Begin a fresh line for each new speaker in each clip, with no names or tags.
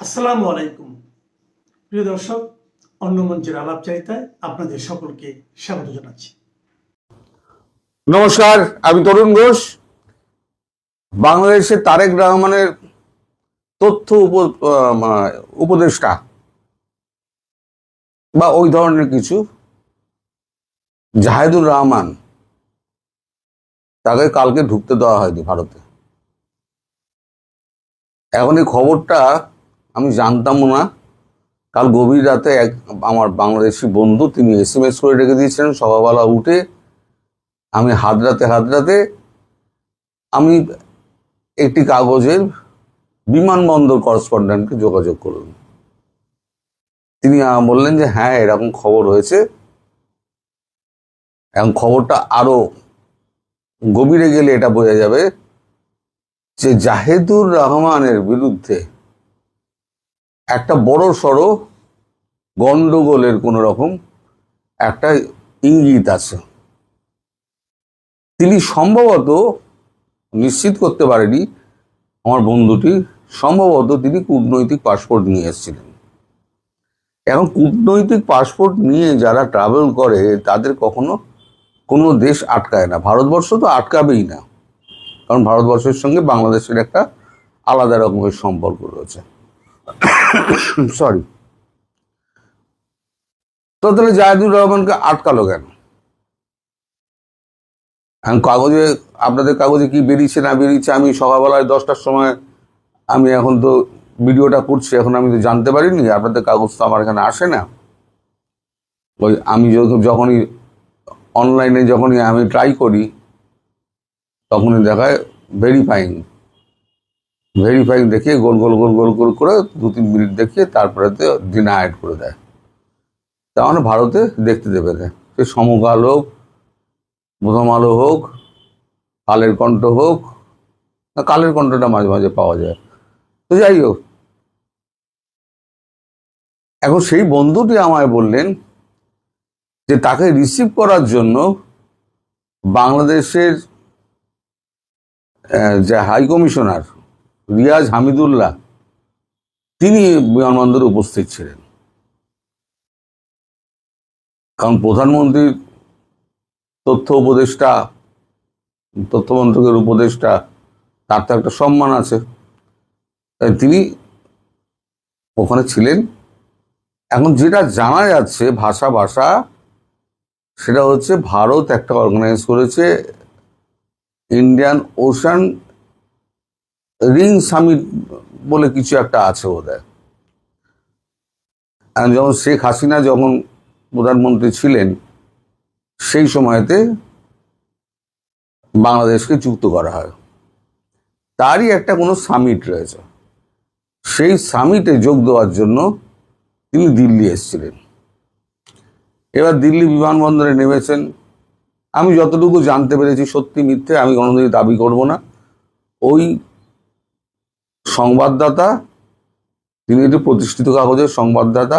আসসালামু আলাইকুম প্রিয় দর্শক, অন্য মঞ্চের আলাপচারিতায় আপনাদের সকলকে স্বাগত জানাচ্ছি।
নমস্কার, আমি তরুণ ঘোষ। বাংলাদেশে তারেক রহমানের তথ্য উপদেষ্টা বা ওই ধরনের কিছু জাহেদুর রহমান, তাকে কালকে ঢুকতে দেওয়া হয়নি ভারতে। এখন এই খবরটা আমি জানতামও না। কাল গভীর রাতে আমার বাংলাদেশি বন্ধু তিনি SMS করে রেখে দিয়েছিলেন। সকালবেলা উঠে আমি হাতরাতে আমি একটি কাগজের বিমানবন্দর করেসপন্ডেন্টকে যোগাযোগ করলেন। তিনি বললেন যে হ্যাঁ, এরকম খবর হয়েছে। এবং খবরটা আরো গভীরে গেলে এটা বোঝা যাবে যে জাহেদুর রহমানের বিরুদ্ধে একটা বড় সড়ো গন্ডগোলের কোন রকম একটা ইঙ্গিত আছে। তিনি সম্ভবত, নিশ্চিত করতে পারেনি আমার বন্ধুটি, সম্ভবত তিনি কূটনৈতিক পাসপোর্ট নিয়ে এসেছিলেন। এখন কূটনৈতিক পাসপোর্ট নিয়ে যারা ট্রাভেল করে তাদের কখনো কোনো দেশ আটকায় না। ভারতবর্ষ তো আটকাবেই না, কারণ ভারতবর্ষের সঙ্গে বাংলাদেশের একটা আলাদা রকমের সম্পর্ক রয়েছে। সরি, তো তাহলে জাহেদুর রহমানকে আটকালো কেন? এখন কাগজে, আপনাদের কাগজে কি বেরিয়েছে না বেরিয়েছে, আমি সকালবেলায় 10টার সময়, আমি এখন তো ভিডিওটা করছি, এখন আমি তো জানতে পারিনি। আপনাদের কাগজ তো আমার এখানে আসে না। ওই আমি যখনই অনলাইনে যখনই আমি ট্রাই করি তখনই দেখায় ভেরিফাইং দেখিয়ে গোল গোল গোল গোল গোল করে 2-3 মিনিট দেখিয়ে তারপরে ডিনাইড করে দেয়। তার মানে ভারতে দেখতে দেবে না। সে সমকাল হোক, প্রথম আলো হোক, কালের কণ্ঠ হোক, না কালের কণ্ঠটা মাঝে মাঝে পাওয়া যায়। তো যাই হোক, এখন সেই বন্ধুটি আমায় বললেন যে তাকে রিসিভ করার জন্য বাংলাদেশের যে হাই কমিশনার রিয়াজ হামিদুল্লাহ, তিনি বিমানবন্দরে উপস্থিত ছিলেন। কারণ প্রধানমন্ত্রীর তথ্য মন্ত্রকের উপদেষ্টা, তার তো একটা সম্মান আছে, তাই তিনি ওখানে ছিলেন। এখন যেটা জানা যাচ্ছে ভাষা সেটা হচ্ছে ভারত একটা অর্গানাইজ করেছে ইন্ডিয়ান ওশান রিং সামিট বলে কিছু একটা আছে বোধহয়। যখন শেখ হাসিনা যখন প্রধানমন্ত্রী ছিলেন সেই সময়তে বাংলাদেশকে যুক্ত করা হয়, তারই একটা কোনো সামিট রয়েছে। সেই সামিটে যোগ দেওয়ার জন্য তিনি দিল্লি এসেছিলেন। এবার দিল্লি বিমানবন্দরে নেমেছেন। আমি যতটুকু জানতে পেরেছি, সত্যি মিথ্যে আমি কোনোদিনই দাবি করব না, ওই সংবাদদাতা, তিনি একটি প্রতিষ্ঠিত কাগজের সংবাদদাতা,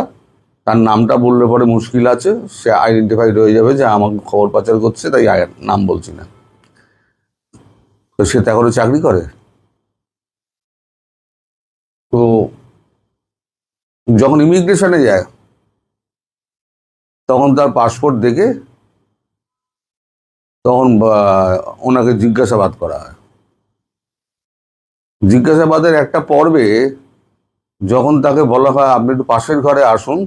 তার নামটা বললে পরে মুশকিল আছে, সে আইডেন্টিফাইড হয়ে যাবে যে আমাকে খবর পাচার করছে, তাই নাম বলছি না। তো সে তা করে চাকরি করে। তো যখন ইমিগ্রেশনে যায় তখন তার পাসপোর্ট দেখে তখন ওনাকে জিজ্ঞাসাবাদ করা হয়। জিজ্ঞাসাবাদের একটা পর্বে যখন তাকে বলা হয় আপনি একটু পাশের ঘরে আসুন,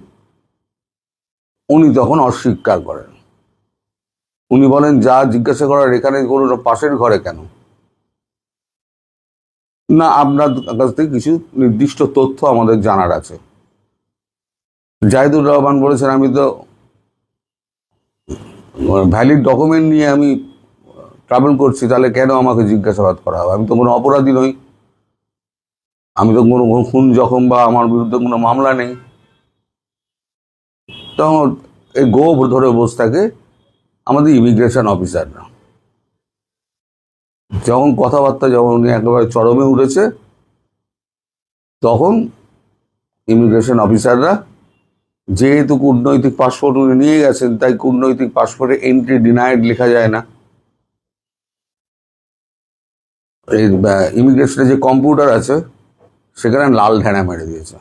উনি তখন অস্বীকার করেন। উনি বলেন যা জিজ্ঞাসা করার এখানে করুন, পাশের ঘরে কেন? না, আপনার কাছ থেকে কিছু নির্দিষ্ট তথ্য আমাদের জানার আছে। জাহিদুর রহমান বলেছেন আমি তো ভ্যালিড ডকুমেন্ট নিয়ে আমি ট্রাভেল করছি, তাহলে কেন আমাকে জিজ্ঞাসাবাদ করা হবে? আমি তো কোনো অপরাধী নই, আমি তো কোনো খুন জখম বা আমার বিরুদ্ধে কোনো মামলা নেই। তখন এই গোপ ধরে বসে থাকে আমাদের ইমিগ্রেশন অফিসাররা। যখন কথাবার্তা যখন উনি একেবারে চরমে উঠেছে, তখন ইমিগ্রেশন অফিসাররা, যেহেতু কূটনৈতিক পাসপোর্ট উনি নিয়ে গেছেন, তাই কূটনৈতিক পাসপোর্টে এন্ট্রি ডিনাইড লেখা যায় না। এই ইমিগ্রেশনের যে কম্পিউটার আছে সেখানে লাল ঢেনা মেরে দিয়েছে।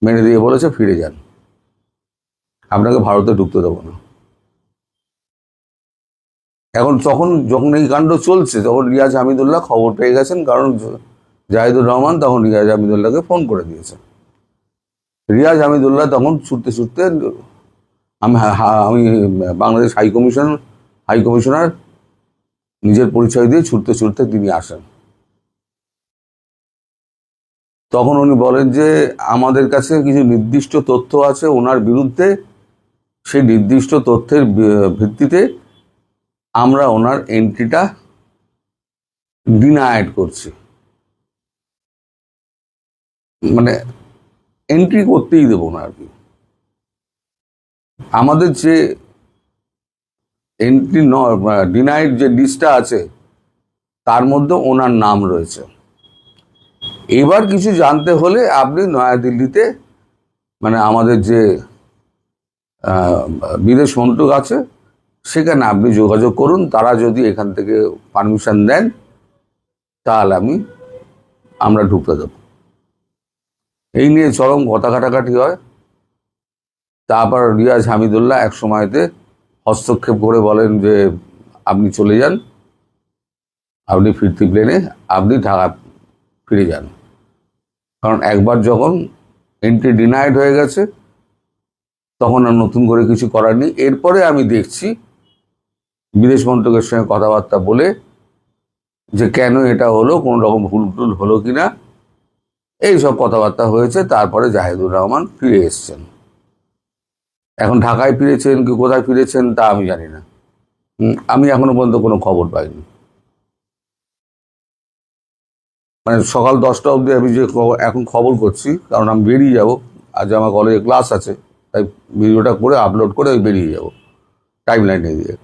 মেরে দিয়ে বলেছে ফিরে যান, আপনাকে ভারতে ঢুকতে দেবো না। এখন যখন এই কাণ্ড চলছে তখন রিয়াজ হামিদুল্লাহ খবর পেয়ে গেছেন, কারণ জাহিদুর রহমান তখন রিয়াজ হামিদুল্লাহকে ফোন করে দিয়েছে। রিয়াজ হামিদুল্লাহ তখন ছুটতে ছুটতে আমি বাংলাদেশ হাই কমিশনার নিজের পরিচয় দিয়ে ছুটতে ছুটতে তিনি আসেন। তখন উনি বলেন যে আমাদের কাছে কিছু নির্দিষ্ট তথ্য আছে ওনার বিরুদ্ধে, সেই নির্দিষ্ট তথ্যের ভিত্তিতে আমরা ওনার এন্ট্রিটা ডিনায়েড করছি, মানে এন্ট্রি করতেই দেবো না আর কি। আমাদের যে এন্ট্রি ডিনাইড যে লিস্টটা আছে তার মধ্যে ওনার নাম রয়েছে। এবার কিছু জানতে হলে আপনি নয়াদিল্লিতে, মানে আমাদের যে বিদেশ মন্ত্রক আছে সেখানে আপনি যোগাযোগ করুন, তারা যদি এখান থেকে পারমিশন দেন তাহলে আমরা ঢুকতে দেব। এই নিয়ে চরম কথা কাটাকাটি হয়। তারপর রিয়াজ হামিদুল্লাহ এক সময়তে হস্তক্ষেপ করে বলেন যে আপনি চলে যান, আপনি ফিরতি প্লেনে আপনি ঢাকা ফিরে যান, কারণ একবার যখন এন্ট্রি ডিনাইড হয়ে গেছে তখন আর নতুন করে কিছু করার নেই। এরপরে আমি দেখছি বিদেশ মন্ত্রকের সঙ্গে কথাবার্তা বলে যে কেন এটা হলো, কোনো রকম ভুল টুল হলো কিনা, এইসব কথাবার্তা হয়েছে। তারপরে জাহিদুর রহমান ফিরে এসছেন। এখন ঢাকায় ফিরেছেন কি কোথায় ফিরেছেন তা আমি জানি না, আমি এখনো পর্যন্ত কোনো খবর পাইনি। মানে সকাল 10টা অবধি আমি যে এখন খবর করছি, কারণ আমি বেরিয়ে যাব, আজ আমার কলেজে ক্লাস আছে, তাই ভিডিওটা করে আপলোড করে আমি বেরিয়ে যাব টাইম লাইনে দিয়ে।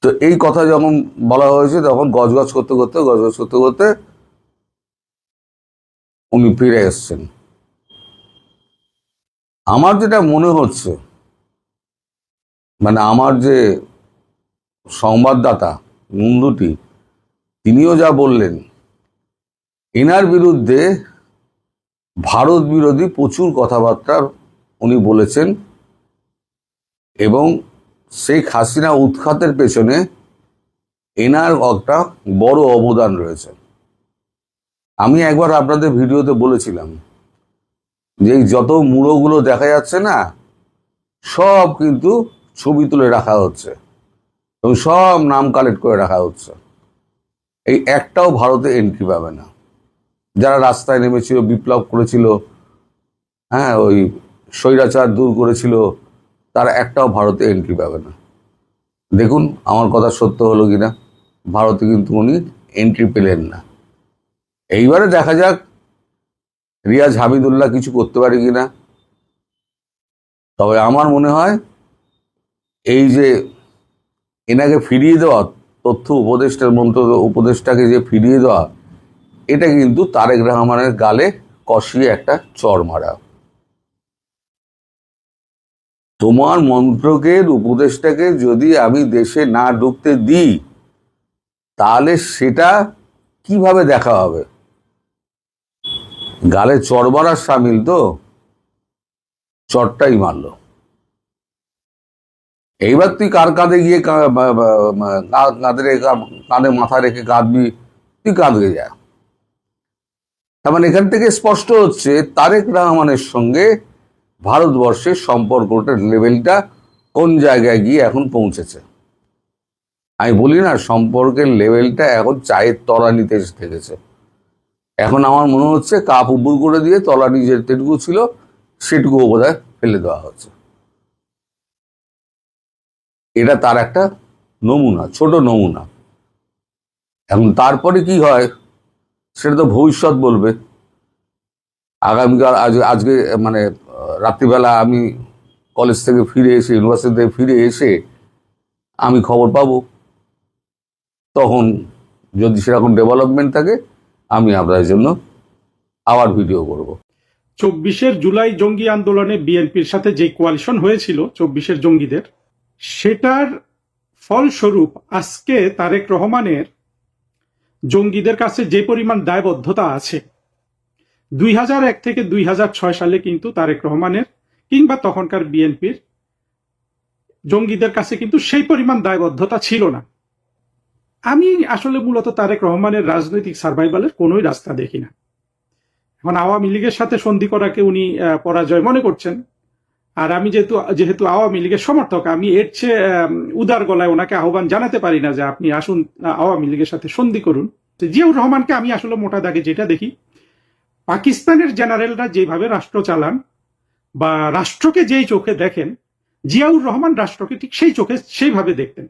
তো এই কথা যখন বলা হয়েছে তখন গজগজ করতে করতে উনি ফিরে এসছেন। আমার যেটা মনে হচ্ছে, মানে আমার যে সংবাদদাতা নন্দুটি তিনিও যা বললেন, এনার বিরুদ্ধে ভারত বিরোধী প্রচুর কথাবার্তা উনি বলেছেন এবং শেখ হাসিনা উৎখাতের পেছনে এনার একটা বড় অবদান রয়েছে। আমি একবার আপনাদের ভিডিওতে বলেছিলাম যে যত মুড়োগুলো দেখা যাচ্ছে না, সব কিন্তু ছবি তুলে রাখা হচ্ছে এবং সব নাম কালেক্ট করে রাখা হচ্ছে। এই একটাও ভারতে এন্ট্রি পাবে না। যারা রাস্তায় নেমেছিল, বিপ্লব করেছিল, হ্যাঁ, ওই স্বৈরাচার দূর করেছিল, তারা একটাও ভারতে এন্ট্রি পাবে না। দেখুন আমার কথা সত্য হলো কিনা, ভারতে কিন্তু উনি এন্ট্রি পেলেন না। এইবারে দেখা যাক রিয়াজ হামিদুল্লাহ কিছু করতে পারে কিনা। তবে আমার মনে হয় এই যে এনাকে ফিরিয়ে দেওয়া, তথ্য উপদেষ্টাকে যে ফিরিয়ে দেওয়া, এটা কিন্তু তারেক রহমানের গালে কষিয়ে একটা চড় মারা। তোমার মন্ত্রকের উপদেষ্টাকে যদি আমি দেশে না ঢুকতে দিই তাহলে সেটা কিভাবে দেখা হবে? গালে চড় মারার সামিল তো, চড়টাই মারলো। এইবার তুই কার কাঁধে গিয়ে কাঁধে মাথা রেখে কাঁদবি, তুই কাঁদবে যা। তার মানে এখান থেকে স্পষ্ট হচ্ছে তারেক রহমানের সঙ্গে ভারতবর্ষের সম্পর্কটার লেভেলটা কোন জায়গায় গিয়ে এখন পৌঁছেছে। আমি বলি না, সম্পর্কের লেভেলটা এখন চায়ের তলানিতে ঠেকেছে। এখন আমার মনে হচ্ছে কাপ উপর করে দিয়ে তলানি যেটুকু ছিল সেটুকুও বোধহয় ফেলে দেওয়া হচ্ছে। এটা তার একটা নমুনা, ছোট নমুনা। এখন তারপরে কি হয় সেটা তো ভবিষ্যৎ বলবে। আগামীকাল আজকে মানে রাত্রিবেলা আমি কলেজ থেকে ফিরে এসে, ইউনিভার্সিটি থেকে ফিরে এসে আমি খবর পাবো। তখন যদি সেরকম ডেভেলপমেন্ট থাকে আমি আপনাদের জন্য আবার ভিডিও করব।
24 জুলাই জঙ্গি আন্দোলনে বিএনপির সাথে যে কোয়ালিশন হয়েছিল 24 জঙ্গিদের, সেটার ফলস্বরূপ আজকে তারেক রহমানের জঙ্গিদের কাছে যে পরিমাণ দায়বদ্ধতা আছে, 2001 থেকে 2006 সালে কিন্তু তারেক রহমানের কিংবা তখনকার বিএনপির জঙ্গিদের কাছে কিন্তু সেই পরিমাণ দায়বদ্ধতা ছিল না। আমি আসলে মূলত তারেক রহমানের রাজনৈতিক সার্ভাইভালের কোনোই রাস্তা দেখি না। এখন আওয়ামী লীগের সাথে সন্ধি করাকে উনি পরাজয় মনে করছেন, আর আমি যেহেতু আওয়ামী লীগের সমর্থক, আমি এর চেয়ে উদার গলায় ওনাকে আহ্বান জানাতে পারি না যে আপনি আসুন আওয়ামী লীগের সাথে সন্ধি করুন। জিয়াউর রহমানকে আমি আসলে মোটা দাগে যেটা দেখি, পাকিস্তানের জেনারেলরা যেভাবে রাষ্ট্র চালান বা রাষ্ট্রকে যেই চোখে দেখেন, জিয়াউর রহমান রাষ্ট্রকে ঠিক সেই চোখে সেইভাবে দেখতেন।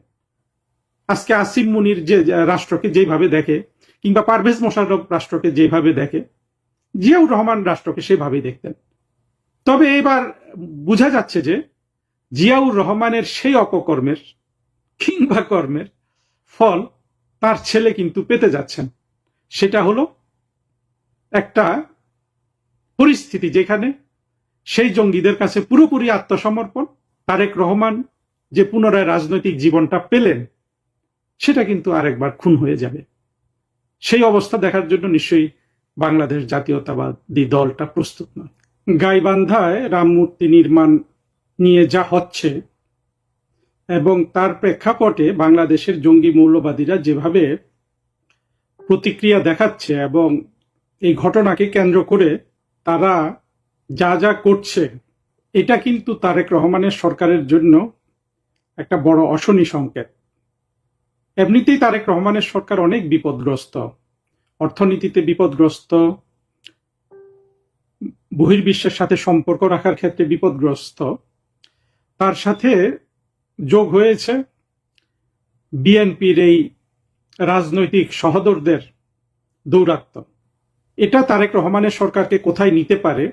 আজকে আসিম মুনির যে রাষ্ট্রকে যেভাবে দেখে, কিংবা পারভেজ মোশাররফ রাষ্ট্রকে যেভাবে দেখে, জিয়াউর রহমান রাষ্ট্রকে সেভাবেই দেখতেন। তবে এবার বোঝা যাচ্ছে যে জিয়াউর রহমানের সেই অপকর্মের কিংবা কর্মের ফল তার ছেলে কিন্তু পেতে যাচ্ছেন। সেটা হলো একটা পরিস্থিতি যেখানে সেই জঙ্গিদের কাছে পুরোপুরি আত্মসমর্পণ, তারেক রহমান যে পুনরায় রাজনৈতিক জীবনটা পেলেন সেটা কিন্তু আরেকবার খুন হয়ে যাবে। সেই অবস্থা দেখার জন্য নিশ্চয়ই বাংলাদেশ জাতীয়তাবাদী দলটা প্রস্তুত নয়। গাইবান্ধায় রাম মূর্তি নির্মাণ নিয়ে যা হচ্ছে এবং তার প্রেক্ষাপটে বাংলাদেশের জঙ্গি মৌলবাদীরা যেভাবে প্রতিক্রিয়া দেখাচ্ছে এবং এই ঘটনাকে কেন্দ্র করে তারা যা যা করছে, এটা কিন্তু তারেক রহমানের সরকারের জন্য একটা বড় অশনি সংকেত। এমনিতেই তারেক রহমানের সরকার অনেক বিপদগ্রস্ত, অর্থনীতিতে বিপদগ্রস্ত, বহির্বিশ্বের সাথে সম্পর্ক রাখার ক্ষেত্রে বিপদগ্রস্ত। তার সাথে যোগ হয়েছে বিএনপির এই রাজনৈতিক সহোদরদের দৌরাত্ম্য। এটা তারেক রহমানের সরকারকে কোথায় নিতে পারে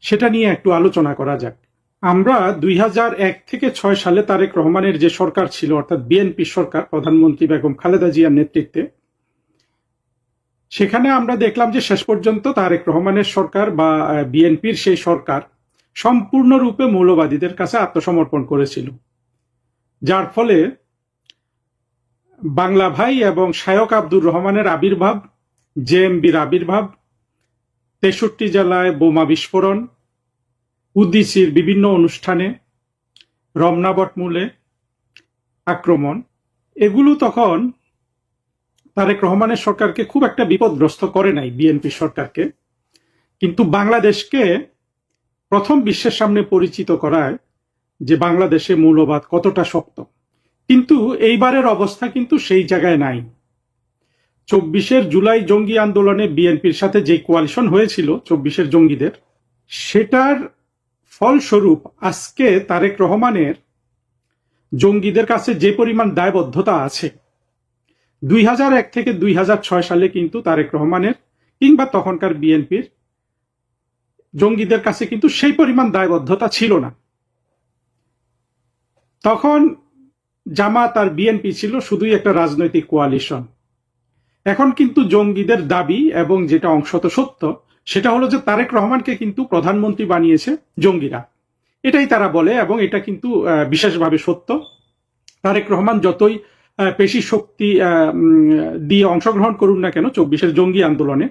সেটা নিয়ে একটু আলোচনা করা যাক। আমরা 2001 থেকে 6 সালে তারেক রহমানের যে সরকার ছিল, অর্থাৎ বিএনপি সরকার, প্রধানমন্ত্রী বেগম খালেদা জিয়ার নেতৃত্বে, সেখানে আমরা দেখলাম যে শেষ পর্যন্ত তারেক রহমানের সরকার বা বিএনপির সেই সরকার সম্পূর্ণরূপে মৌলবাদীদের কাছে আত্মসমর্পণ করেছিল, যার ফলে বাংলা ভাই এবং শায়ক আব্দুর রহমানের আবির্ভাব, জেএমবির আবির্ভাব, 63 জেলায় বোমা বিস্ফোরণ, উদ্দিসির বিভিন্ন অনুষ্ঠানে, রমনা বটমূলে আক্রমণ, এগুলো তখন তারেক রহমানের সরকারকে খুব একটা বিপদগ্রস্ত করে নাই, বিএনপি সরকারকে, কিন্তু বাংলাদেশকে প্রথম বিশ্বের সামনে পরিচিত করায় যে বাংলাদেশে মৌলবাদ কতটা শক্ত। কিন্তু এইবারের অবস্থা কিন্তু সেই জায়গায় নাই। 24 জুলাই জঙ্গি আন্দোলনে বিএনপির সাথে যে কোয়ালিশন হয়েছিল 24 জঙ্গিদের, সেটার ফলস্বরূপ আজকে তারেক রহমানের জঙ্গিদের কাছে যে পরিমাণ দায়বদ্ধতা আছে, 2001 থেকে 2006 সালে কিন্তু তারেক রহমানের কিংবা তখনকার বিএনপির জঙ্গিদের কাছে কিন্তু সেই পরিমাণ দায়বদ্ধতা ছিল না। তখন জামাত আর বিএনপি ছিল শুধুই একটা রাজনৈতিক কোয়ালিশন। এখন কিন্তু জঙ্গিদের দাবি, এবং যেটা অংশত সত্য, সেটা হলো যে তারেক রহমানকে কিন্তু প্রধানমন্ত্রী বানিয়েছে জঙ্গিরা। এটাই তারা বলে, এবং এটা কিন্তু বিশেষভাবে সত্য। তারেক রহমান যতই পেশি শক্তি দিয়ে অংশগ্রহণ করুন না কেন 24 জঙ্গি আন্দোলনে,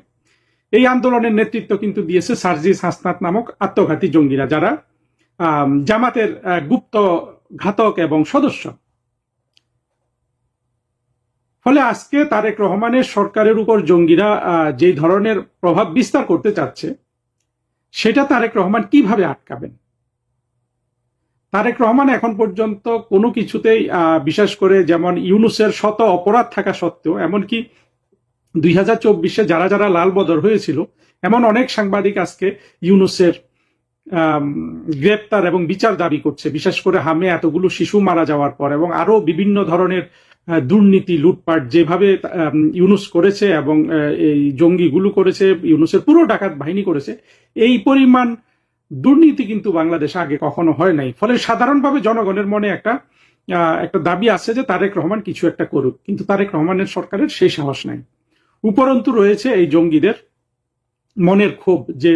এই আন্দোলনের নেতৃত্ব কিন্তু দিয়েছে সার্জিস হাসনাত নামক আত্মঘাতী জঙ্গিরা, যারা জামাতের গুপ্ত ঘাতক এবং সদস্য। ফলে আজকে তারেক রহমানের সরকারের উপর জঙ্গিরা যে ধরনের প্রভাব বিস্তার করতে চাচ্ছে, সেটা তারেক রহমান কিভাবে আটকাবেন? তারেক রহমান এখন পর্যন্ত কোনো কিছুতেই, বিশেষ করে যেমন ইউনূসের শত অপরাধ থাকা সত্ত্বেও, এমনকি 2024 যারা যারা লাল বদর হয়েছিল, এমন অনেক সাংবাদিক আজকে ইউনূসের গ্রেপ্তার এবং বিচার দাবি করছে, বিশেষ করে হামে এতগুলো শিশু মারা যাওয়ার পর, এবং আরো বিভিন্ন ধরনের দুর্নীতি, লুটপাট যেভাবে ইউনূস করেছে এবং এই জঙ্গিগুলো করেছে, ইউনূসের পুরো ডাকাত বাহিনী করেছে, এই পরিমাণ দুর্নীতি কিন্তু বাংলাদেশে আগে কখনো হয় নাই। ফলে সাধারণভাবে জনগণের মনে একটা দাবি আছে যে তারেক রহমান কিছু একটা করুক, কিন্তু তারেক রহমানের সরকারের সেই সাহস নাই। উপরন্তু রয়েছে এই জঙ্গিদের মনের ক্ষোভ যে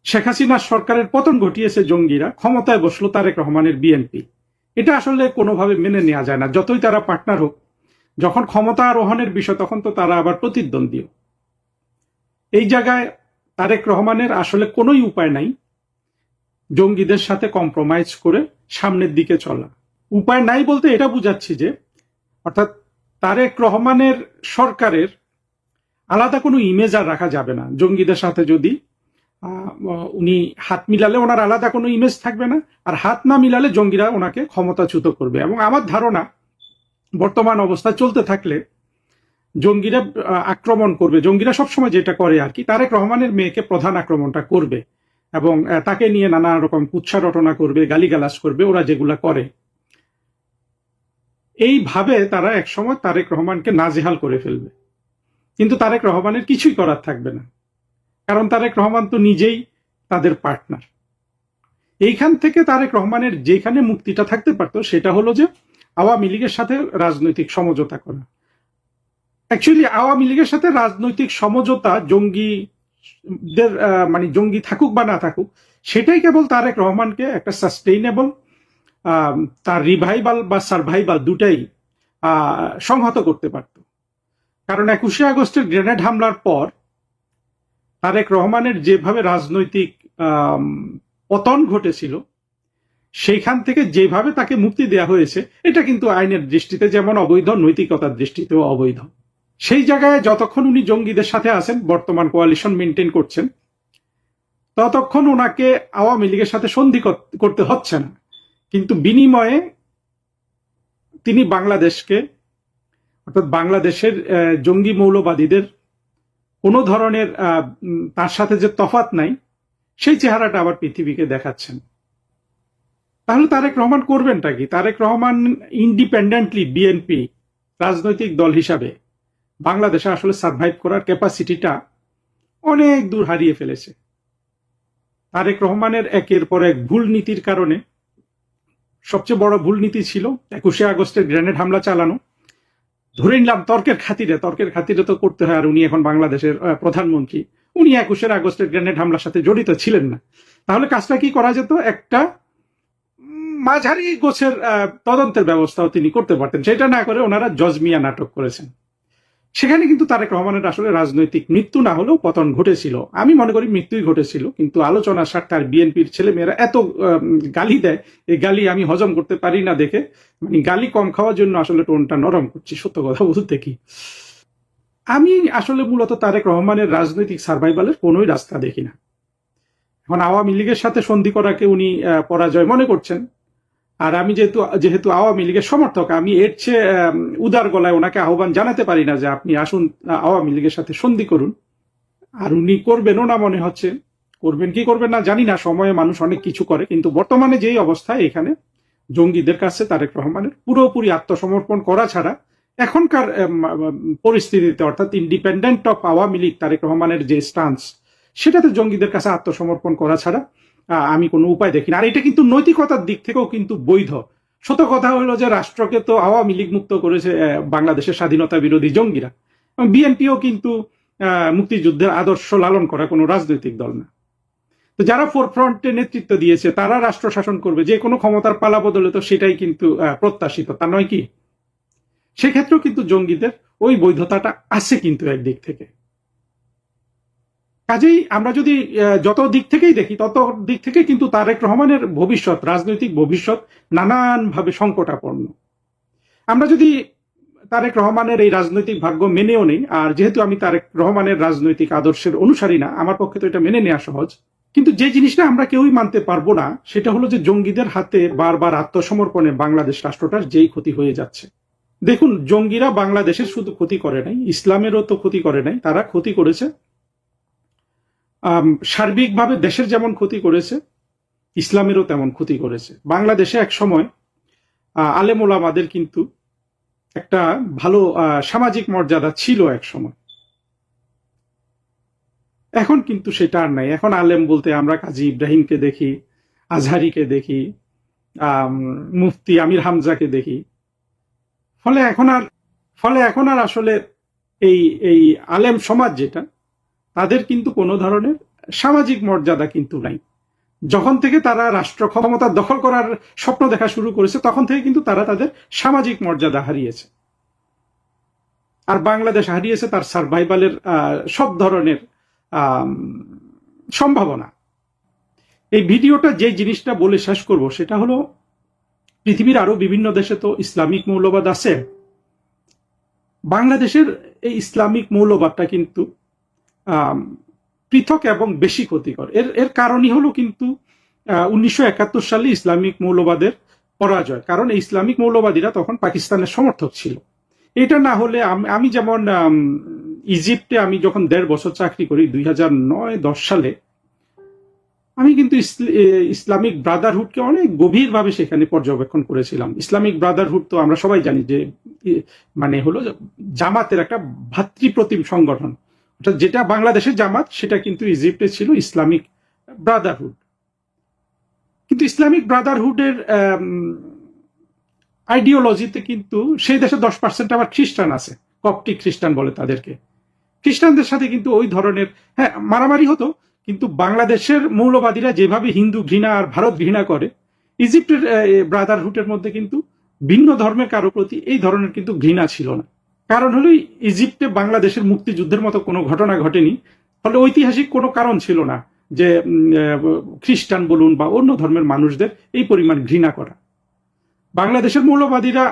শেখ হাসিনার সরকারের পতন ঘটিয়েছে জঙ্গিরা, ক্ষমতায় বসলো তারেক রহমানের বিএনপি। এটা আসলে কোনোভাবে মেনে নেওয়া যায় না, যতই তারা পার্টনার হোক। যখন ক্ষমতা আরোহণের বিষয়, তখন তো তারা আবার প্রতিদ্বন্দ্বী। এই জায়গায় তারেক রহমানের আসলে কোনোই উপায় নাই জঙ্গিদের সাথে কম্প্রোমাইজ করে সামনের দিকে চলা। উপায় নাই বলতে এটা বুঝাচ্ছি যে, অর্থাৎ তারেক রহমানের সরকারের আলাদা কোনো ইমেজ আর রাখা যাবে না। জঙ্গিদের সাথে যদি উনি হাত মিলালে ওনার আলাদা কোনো ইমেজ থাকবে না, আর হাত না মিলালে জঙ্গিরা ওনাকে ক্ষমতাচ্যুত করবে। এবং আমার ধারণা বর্তমান অবস্থা চলতে থাকলে জঙ্গিরা আক্রমণ করবে। জঙ্গিরা সবসময় যেটা করে আর কি, তারেক রহমানের মেয়েকে প্রধান আক্রমণটা করবে এবং তাকে নিয়ে নানা রকম কুৎসা রটনা করবে, গালিগালাজ করবে, ওরা যেগুলা করে। এইভাবে তারা একসময় তারেক রহমানকে নাজেহাল করে ফেলবে, কিন্তু তারেক রহমানের কিছুই করার থাকবে না, কারণ তারেক রহমান তো নিজেই তাদের পার্টনার। এইখান থেকে তারেক রহমানের যেখানে মুক্তিটা থাকতে পারতো সেটা হলো যে আওয়ামী লীগের সাথে রাজনৈতিক সমঝোতা করা। অ্যাকচুয়ালি আওয়ামী লীগের সাথে রাজনৈতিক সমঝোতা জঙ্গিদের মানে জঙ্গি থাকুক বা না থাকুক, সেটাই কেবল তারেক রহমানকে একটা সাস্টেইনেবল, তার রিভাইভাল বা সার্ভাইভাল দুটাই সংহত করতে পারত। কারণ 21শে আগস্টের গ্রেনেড হামলার পর তারেক রহমানের যেভাবে রাজনৈতিক পতন ঘটেছিল, সেইখান থেকে যেভাবে তাকে মুক্তি দেয়া হয়েছে, এটা কিন্তু আইনের দৃষ্টিতে যেমন অবৈধ, নৈতিকতার দৃষ্টিতেও অবৈধ। সেই জায়গায় যতক্ষণ উনি জঙ্গিদের সাথে আছেন, বর্তমান কোয়ালিশন মেনটেন করছেন, ততক্ষণ ওনাকে আওয়ামী লীগের সাথে সন্ধি করতে হচ্ছে না। কিন্তু বিনিময়ে তিনি বাংলাদেশকে, অর্থাৎ বাংলাদেশের জঙ্গি মৌলবাদীদের কোনো ধরনের তার সাথে যে তফাৎ নাই, সেই চেহারাটা আবার পৃথিবীকে দেখাচ্ছেন। তাহলে তারেক রহমান করবেনটা কি? তারেক রহমান ইন্ডিপেন্ডেন্টলি বিএনপি রাজনৈতিক দল হিসাবে বাংলাদেশে আসলে সার্ভাইভ করার ক্যাপাসিটিটা অনেক দূর হারিয়ে ফেলেছে। তারেক রহমানের একের পর এক ভুল নীতির কারণে, সবচেয়ে বড় ভুল নীতি ছিল 21শে আগস্টের গ্রেনেড হামলা চালানো। ধরে নিলাম তর্কের খাতিরে তো করতে হয়, আর উনি এখন বাংলাদেশের প্রধানমন্ত্রী, উনি 21শে আগস্টের গ্রেনেড হামলার সাথে জড়িত ছিলেন না। তাহলে কাজটা কি করা যেত? একটা মাঝারি গোছের তদন্তের ব্যবস্থাও তিনি করতে পারতেন। সেটা না করে ওনারা জজমিয়া নাটক করেছেন। সেখানে কিন্তু তারেক রহমানের আসলে রাজনৈতিক মৃত্যু না হলেও পতন ঘটেছিল। আমি মনে করি মৃত্যুই ঘটেছিল, কিন্তু আলোচনার স্বার্থে আর বিএনপির ছেলেমেয়েরা এত গালি দেয়, এই গালি আমি হজম করতে পারি না দেখে, মানে গালি কম খাওয়ার জন্য আসলে টোনটা নরম করছি, সত্য কথা বলতে কি। আমি আসলে মূলত তারেক রহমানের রাজনৈতিক সার্ভাইভালের কোনোই রাস্তা দেখি না। এখন আওয়ামী লীগের সাথে সন্ধি করাকে উনি পরাজয় মনে করছেন, আর আমি যেহেতু আওয়ামী লীগের সমর্থক, আমি এর চেয়ে উদার গলায় ওনাকে আহ্বান জানাতে পারি না যে আপনি আসুন আওয়ামী লীগের সাথে সন্ধি করুন। আর উনি করবেনও না মনে হচ্ছে। করবেন কি করবেন না জানি না, সময়ে মানুষ অনেক কিছু করে, কিন্তু বর্তমানে যেই অবস্থা, এখানে জঙ্গিদের কাছে তারেক রহমানের পুরোপুরি আত্মসমর্পণ করা ছাড়া এখনকার পরিস্থিতিতে, অর্থাৎ ইন্ডিপেন্ডেন্ট অফ আওয়ামী লীগ তারেক রহমানের যে স্টান্স, সেটাতে জঙ্গিদের কাছে আত্মসমর্পণ করা ছাড়া আমি কোনো উপায় দেখি না। আর এটা কিন্তু নৈতিকতার দিক থেকেও কিন্তু বৈধ। সত্য কথা হলো যে রাষ্ট্রকে তো আওয়ামী লীগ মুক্ত করেছে বাংলাদেশের স্বাধীনতা বিরোধী জঙ্গিরা। বিএনপিও কিন্তু মুক্তিযুদ্ধের আদর্শ লালন করা কোনো রাজনৈতিক দল না। তো যারা ফোরফ্রন্টে নেতৃত্ব দিয়েছে তারা রাষ্ট্র শাসন করবে, যে কোনো ক্ষমতার পালা বদলে তো সেটাই কিন্তু প্রত্যাশিত, তা নয় কি? সেক্ষেত্রেও কিন্তু জঙ্গিদের ওই বৈধতাটা আছে কিন্তু একদিক থেকে। কাজেই আমরা যদি যত দিক থেকেই দেখি, তত দিক থেকে কিন্তু তারেক রহমানের ভবিষ্যৎ, রাজনৈতিক ভবিষ্যৎ নানানভাবে সংকটাপন্ন। আমরা যদি তারেক রহমানের এই রাজনৈতিক ভাগ্য মেনেও নেই, আর যেহেতু আমি তারেক রহমানের রাজনৈতিক আদর্শের অনুসারী না, আমার পক্ষে তো এটা মেনে নেওয়া সহজ, কিন্তু যে জিনিসটা আমরা কেউই মানতে পারবো না সেটা হলো যে জঙ্গিদের হাতে বারবার আত্মসমর্পণে বাংলাদেশ রাষ্ট্রটার যেই ক্ষতি হয়ে যাচ্ছে। দেখুন, জঙ্গিরা বাংলাদেশের শুধু ক্ষতি করে নাই, ইসলামেরও তো ক্ষতি করে নাই, তারা ক্ষতি করেছে সার্বিকভাবে, দেশের যেমন ক্ষতি করেছে ইসলামেরও তেমন ক্ষতি করেছে। বাংলাদেশে এক সময় আলেম ওলামাদের কিন্তু একটা ভালো সামাজিক মর্যাদা ছিল এক সময়, এখন কিন্তু সেটা আর নাই। এখন আলেম বলতে আমরা কাজী ইব্রাহিমকে দেখি, আজহারিকে দেখি, মুফতি আমির হামজাকে দেখি। ফলে এখন আর আসলে এই আলেম সমাজ যেটা, তাদের কিন্তু কোনো ধরনের সামাজিক মর্যাদা কিন্তু নাই। যখন থেকে তারা রাষ্ট্র ক্ষমতা দখল করার স্বপ্ন দেখা শুরু করেছে, তখন থেকে কিন্তু তারা তাদের সামাজিক মর্যাদা হারিয়েছে। আর বাংলাদেশ হারিয়েছে তার সার্ভাইভালের সব ধরনের সম্ভাবনা। এই ভিডিওটা যে জিনিসটা বলে শেষ করব সেটা হলো, পৃথিবীর আরো বিভিন্ন দেশে তো ইসলামিক মৌলবাদ আছে, বাংলাদেশের এই ইসলামিক মৌলবাদটা কিন্তু পৃথক এবং বেশি ক্ষতিকর। এর এর কারণই হলো কিন্তু 1971 সালে ইসলামিক মৌলবাদের পরাজয়। কারণ এই ইসলামিক মৌলবাদীরা তখন পাকিস্তানের সমর্থক ছিল। এটা না হলে আমি যেমন ইজিপ্টে আমি যখন 1.5 বছর চাকরি করি 2009-10 সালে, আমি কিন্তু ইসলামিক ব্রাদারহুডকে অনেক গভীরভাবে সেখানে পর্যবেক্ষণ করেছিলাম। ইসলামিক ব্রাদারহুড তো আমরা সবাই জানি যে মানে হলো জামাতের একটা ভাতৃপ্রতিম সংগঠন, যেটা বাংলাদেশের জামাত সেটা কিন্তু ইজিপ্টে ছিল ইসলামিক ব্রাদারহুড। কিন্তু ইসলামিক ব্রাদারহুডের আইডিওলজিতে কিন্তু সেই দেশে 10% আবার খ্রিস্টান আছে, কপটিক খ্রিস্টান বলে তাদেরকে। খ্রিস্টানদের সাথে কিন্তু ওই ধরনের মারামারি হতো, কিন্তু বাংলাদেশের মৌলবাদীরা যেভাবে হিন্দু ঘৃণা আর ভারত ঘৃণা করে, ইজিপ্টের ব্রাদারহুডের মধ্যে কিন্তু ভিন্ন ধর্মের কারো প্রতি এই ধরনের কিন্তু ঘৃণা ছিল না। কারণ হলো ইজিপ্টে বাংলাদেশের মুক্তিযুদ্ধের মতো কোনো ঘটনা ঘটেনি, ফলে ঐতিহাসিক কোনো কারণ ছিল না যে খ্রিস্টান বলুন বা অন্য ধর্মের মানুষদের এই পরিমাণ ঘৃণা করা। বাংলাদেশের মৌলবাদীরা,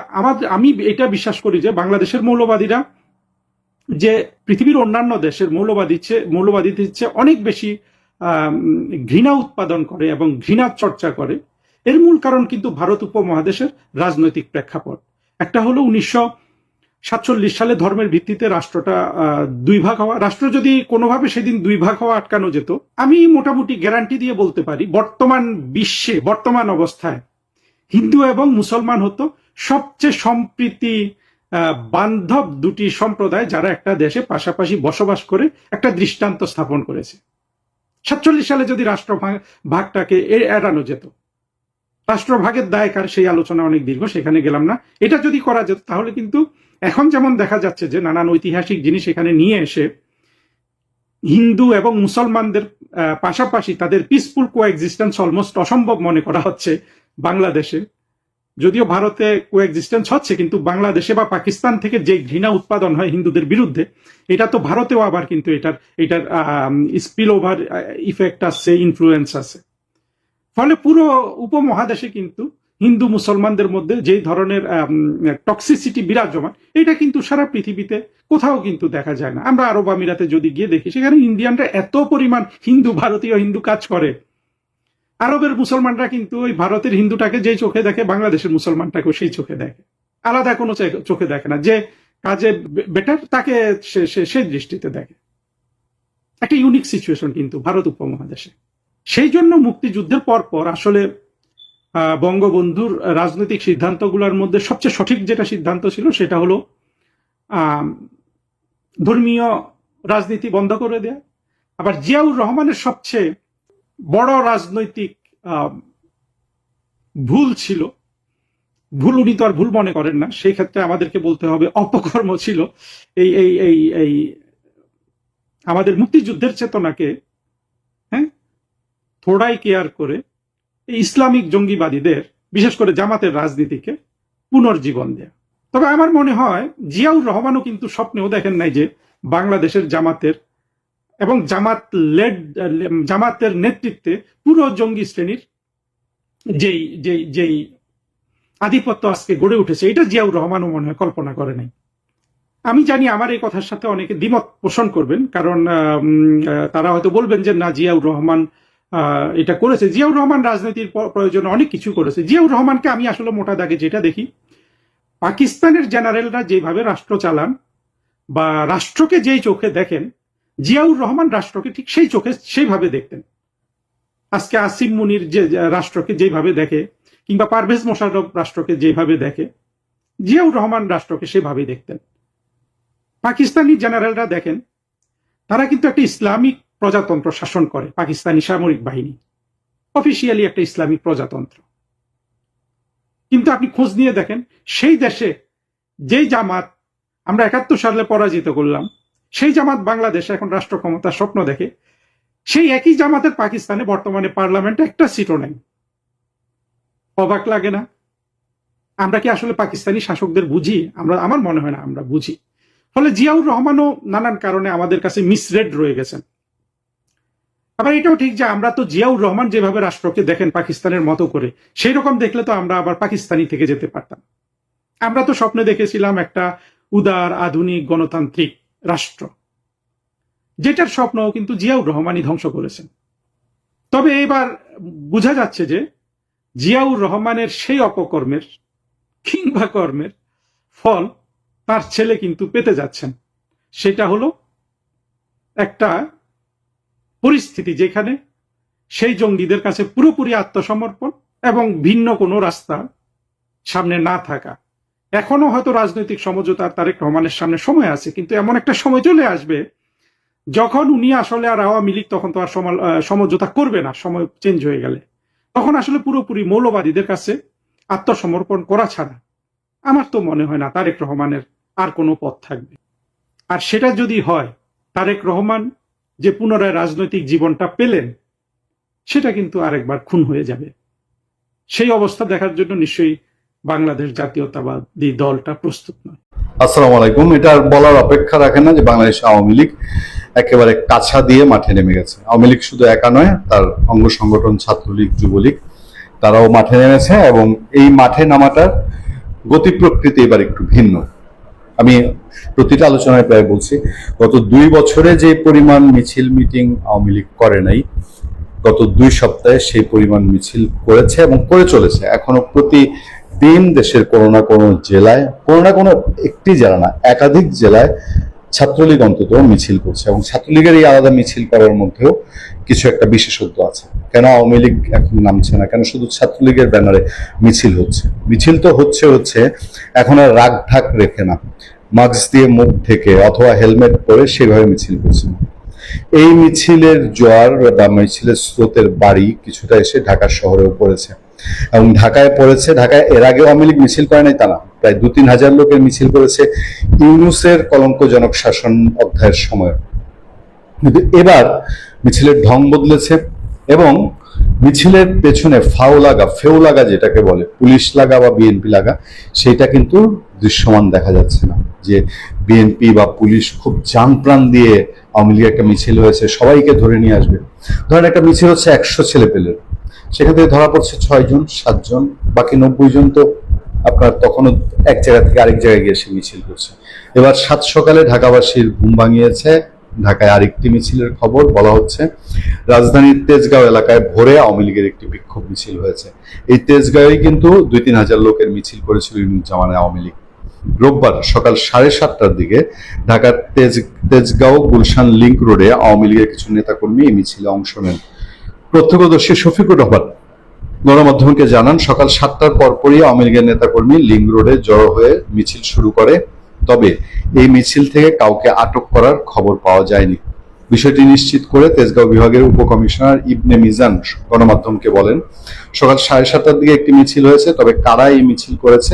আমি এটা বিশ্বাস করি যে বাংলাদেশের মৌলবাদীরা যে পৃথিবীর অন্যান্য দেশের মৌলবাদীদের চেয়ে অনেক বেশি ঘৃণা উৎপাদন করে এবং ঘৃণার চর্চা করে, এর মূল কারণ কিন্তু ভারত উপমহাদেশের রাজনৈতিক প্রেক্ষাপট। একটা হলো 1947 সালে ধর্মের ভিত্তিতে রাষ্ট্রটা 2 ভাগ হওয়া। রাষ্ট্র যদি কোনোভাবে সেদিন 2 ভাগ হওয়া আটকানো যেত, আমি মোটামুটি গ্যারান্টি দিয়ে বলতে পারি বর্তমান বিশ্বে, বর্তমান অবস্থায় হিন্দু এবং মুসলমান হতো সবচেয়ে সম্প্রীতি বান্ধব দুটি সম্প্রদায়, যারা একটা দেশে পাশাপাশি বসবাস করে একটা দৃষ্টান্ত স্থাপন করেছে। 47 সালে যদি রাষ্ট্র ভাগটাকে এড়ানো যেত, রাষ্ট্রভাগের দায় কার সেই আলোচনা অনেক দীর্ঘ, সেখানে গেলাম না। এটা যদি করা যেত তাহলে কিন্তু এখন যেমন দেখা যাচ্ছে যে নানান ঐতিহাসিক জিনিস এখানে নিয়ে এসে হিন্দু এবং মুসলমানদের পাশাপাশি তাদের পিসফুল কোএক্সিস্টেন্স অলমোস্ট অসম্ভব মনে করা হচ্ছে বাংলাদেশে। যদিও ভারতে কোএক্সিস্টেন্স হচ্ছে, কিন্তু বাংলাদেশে বা পাকিস্তান থেকে যে ঘৃণা উৎপাদন হয় হিন্দুদের বিরুদ্ধে, এটা তো ভারতেও আবার কিন্তু এটার স্পিল ওভার ইফেক্ট আছে, ইনফ্লুয়েন্স আছে। ফলে পুরো উপমহাদেশে কিন্তু হিন্দু মুসলমানদের মধ্যে যেই ধরনের টক্সিসিটি বিরাজমান, এটা কিন্তু সারা পৃথিবীতে কোথাও কিন্তু দেখা যায় না। আমরা আরব আমিরাতে যদি গিয়ে দেখি, সেখানে ইন্ডিয়ানরা এত পরিমাণ ভারতীয় হিন্দু কাজ করে, আরবের মুসলমানরা কিন্তু ওই ভারতের হিন্দুটাকে যেই চোখে দেখে, বাংলাদেশের মুসলমানটাকেও সেই চোখে দেখে, আলাদা কোনো চোখে দেখে না। যে কাজে বেটার তাকে সেই দৃষ্টিতে দেখে। একটা ইউনিক সিচুয়েশন কিন্তু ভারত উপমহাদেশে। সেই জন্য মুক্তিযুদ্ধের পর আসলে বঙ্গবন্ধুর রাজনৈতিক সিদ্ধান্তগুলোর মধ্যে সবচেয়ে সঠিক যেটা সিদ্ধান্ত ছিল সেটা হলো ধর্মীয় রাজনীতি বন্ধ করে দেয়া। আবার জিয়াউর রহমানের সবচেয়ে বড় রাজনৈতিক ভুল ছিল, ভুল উনি তো আর ভুল মনে করেন না, সেই ক্ষেত্রে আমাদেরকে বলতে হবে অপকর্ম ছিল, এই এই এই এই আমাদের মুক্তিযুদ্ধের চেতনাকে থোড়াই কেয়ার করে এই ইসলামিক জঙ্গিবাদীদের, বিশেষ করে জামাতের রাজনীতিকে পুনর্জীবন দেয়া। তবে আমার মনে হয় জিয়াউর রহমানও কিন্তু স্বপ্নেও দেখেন নাই যে বাংলাদেশের জামাতের এবং জামাতের নেতৃত্বে পুরো জঙ্গি শ্রেণীর যেই আধিপত্য আজকে গড়ে উঠেছে, এটা জিয়াউর রহমানও মনে হয় কল্পনা করে নাই। আমি জানি আমার এই কথার সাথে অনেকে দ্বিমত পোষণ করবেন, কারণ তারা হয়তো বলবেন যে না, জিয়াউর রহমান এটা করেছে। জিয়াউর রহমান রাজনীতির প্রয়োজনে অনেক কিছু করেছে। জিয়াউর রহমানকে আমি আসলে মোটা দাগে যেটা দেখি, পাকিস্তানের জেনারেলরা যেভাবে রাষ্ট্র চালান বা রাষ্ট্রকে যেই চোখে দেখেন, জিয়াউর রহমান রাষ্ট্রকে ঠিক সেই চোখে সেইভাবে দেখতেন। আজকে আসিম মুনির যে রাষ্ট্রকে যেভাবে দেখে, কিংবা পারভেজ মোশাররফ রাষ্ট্রকে যেভাবে দেখে, জিয়াউর রহমান রাষ্ট্রকে সেভাবে দেখতেন। পাকিস্তানি জেনারেলরা দেখেন, তারা কিন্তু একটা ইসলামিক প্রজাতন্ত্র শাসন করে, পাকিস্তানি সামরিক বাহিনী অফিসিয়ালি একটা ইসলামিক প্রজাতন্ত্র। কিন্তু আপনি খোঁজ নিয়ে দেখেন, সেই দেশে যেই জামাত আমরা 71 সালে পরাজিত করলাম, সেই জামাত বাংলাদেশে এখন রাষ্ট্র ক্ষমতার স্বপ্ন দেখে, সেই একই জামাতের পাকিস্তানে বর্তমানে পার্লামেন্টে একটা সিটও নেই। অবাক লাগে না? আমরা কি আসলে পাকিস্তানি শাসকদের বুঝি? আমার মনে হয় না আমরা বুঝি। ফলে জিয়াউর রহমানও নানান কারণে আমাদের কাছে মিসরেড রয়ে গেছেন। আবার এটাও ঠিক যে আমরা তো জিয়াউর রহমান যেভাবে রাষ্ট্রকে দেখেন পাকিস্তানের মতো করে, সেই রকম দেখলে তো আমরা আবার পাকিস্তানি থেকে যেতে পারতাম। আমরা তো স্বপ্নে দেখেছিলাম একটা উদার আধুনিক গণতান্ত্রিক রাষ্ট্র, যেটার স্বপ্ন কিন্তু জিয়াউর রহমানই ধ্বংস করেছেন। তবে এবার বোঝা যাচ্ছে যে জিয়াউর রহমানের সেই অপকর্মের কিংবা কর্মের ফল তার ছেলে কিন্তু পেতে যাচ্ছেন। সেটা হলো একটা পরিস্থিতি যেখানে সেই জঙ্গিদের কাছে পুরোপুরি আত্মসমর্পণ এবং ভিন্ন কোনো রাস্তা সামনে না থাকা। এখনো হয়তো রাজনৈতিক সমঝোতা তারেক রহমানের সামনে সময় আছে, কিন্তু এমন একটা সময় চলে আসবে যখন উনি আসলে আর আওয়ামী লীগ তখন তো আর সমঝোতা করবে না, সময় চেঞ্জ হয়ে গেলে। তখন আসলে পুরোপুরি মৌলবাদীদের কাছে আত্মসমর্পণ করা ছাড়া আমার তো মনে হয় না তারেক রহমানের আর কোনো পথ থাকবে। আর সেটা যদি হয়, তারেক রহমান যে পুনরায় রাজনৈতিক জীবনটা পেলেন সেটা কিন্তু আরেকবার খুন হয়ে যাবে। সেই অবস্থা দেখার জন্য নিশ্চয়ই বাংলাদেশ জাতীয়তাবাদী দলটা প্রস্তুত নয়।
আসসালামু আলাইকুম। এটা আর বলার অপেক্ষা রাখে না যে বাংলাদেশ আওয়ামী লীগ একেবারে কাছা দিয়ে মাঠে নেমে গেছে। আওয়ামী লীগ শুধু একা নয়, তার অঙ্গ সংগঠন ছাত্রলীগ, যুবলীগ তারাও মাঠে নেমেছে এবং এই মাঠে নামাটার গতি প্রকৃতি এবার একটু ভিন্ন। আমি প্রতিটা আলোচনায় প্রায় বলছি, গত 2 বছরে যে পরিমাণ মিছিল মিটিং আওয়ামী লীগ করে নাই, গত 2 সপ্তাহে সেই পরিমাণ মিছিল করেছে এবং করে চলেছে। এখনো প্রতিদিন দেশের কোনো না কোনো জেলায়, কোনো না কোনো একটি জেলা না, একাধিক জেলায় ছাত্রলীগ অন্তত মিছিল করছে এবং ছাত্রলীগের এই আলাদা মিছিল করার মধ্যেও কিছু একটা বিশেষত্ব আছে। কেন আওয়ামী লীগ এখন নামছে না, কেন শুধু ছাত্রলীগের ব্যানারে মিছিল হচ্ছে? মিছিল তো হচ্ছে এখন আর রাগ ঢাক রেখে না, মাস্ক দিয়ে মুখ ঢেকে অথবা হেলমেট পরে সেভাবে মিছিল করছে। এই মিছিলের জোয়ার বা মিছিলের স্রোতের বাড়ি কিছুটা এসে ঢাকা শহরেও পড়েছে এবং ঢাকায় পড়েছে। ঢাকায় এর আগে আওয়ামী লীগ মিছিল করে নাই তা না, প্রায় 2-3 হাজার লোকের মিছিল করেছে ইউনূসের কলঙ্কজনক শাসন অধ্যায়ের সময়। কিন্তু এবার মিছিলের ঢং বদলেছে এবং মিছিলের পেছনে ফেউ লাগা যেটাকে বলে, পুলিশ লাগা বা বিএনপি লাগা, সেটা কিন্তু দৃশ্যমান দেখা যাচ্ছে না। যে বিএনপি বা পুলিশ খুব জান প্রাণ দিয়ে আওয়ামী লীগের একটা মিছিল হয়েছে, সবাইকে ধরে নিয়ে আসবে। ধরেন একটা মিছিল হচ্ছে 100 ছেলে পেলের, সেখান থেকে ধরা পড়ছে 6 জন 7 জন, বাকি 90 জন তো আপনার তখনও এক জায়গা থেকে আরেক জায়গায় গিয়ে সে মিছিল করছে। এবার 7 সকালে ঢাকাবাসীর ঘুম ভাঙিয়েছে ঢাকায় আরেকটি মিছিলের খবর। বলা হচ্ছে রাজধানীর তেজগাঁও এলাকায় ভোরে আওয়ামী লীগের একটি বিক্ষোভ মিছিল হয়েছে। এই তেজগাঁওই কিন্তু 2-3 হাজার লোকের মিছিল করেছিল ইউনুস আওয়ামী লীগ। রোববার সকাল 7:30টার দিকে ঢাকার তেজগাঁও গুলশান লিংক রোডে আওয়ামী লীগের কিছু নেতাকর্মী এই মিছিলে অংশ নেন। প্রত্যক্ষদর্শী শফিকুর রহমান গণমাধ্যমকে জানান, সকাল 7টার পরপরই আওয়ামী লীগের নেতাকর্মী লিংক রোডে জড়ো হয়ে মিছিল শুরু করে। তবে এই মিছিল থেকে কাউকে আটক করার খবর পাওয়া যায়নি। বিষয়টি নিশ্চিত করে তেজগাঁও বিভাগের উপকমিশনার ইবনে মিজান গণমাধ্যমকে বলেন, সকাল 7:30টার দিকে একটি মিছিল হয়েছে, তবে কারা এই মিছিল করেছে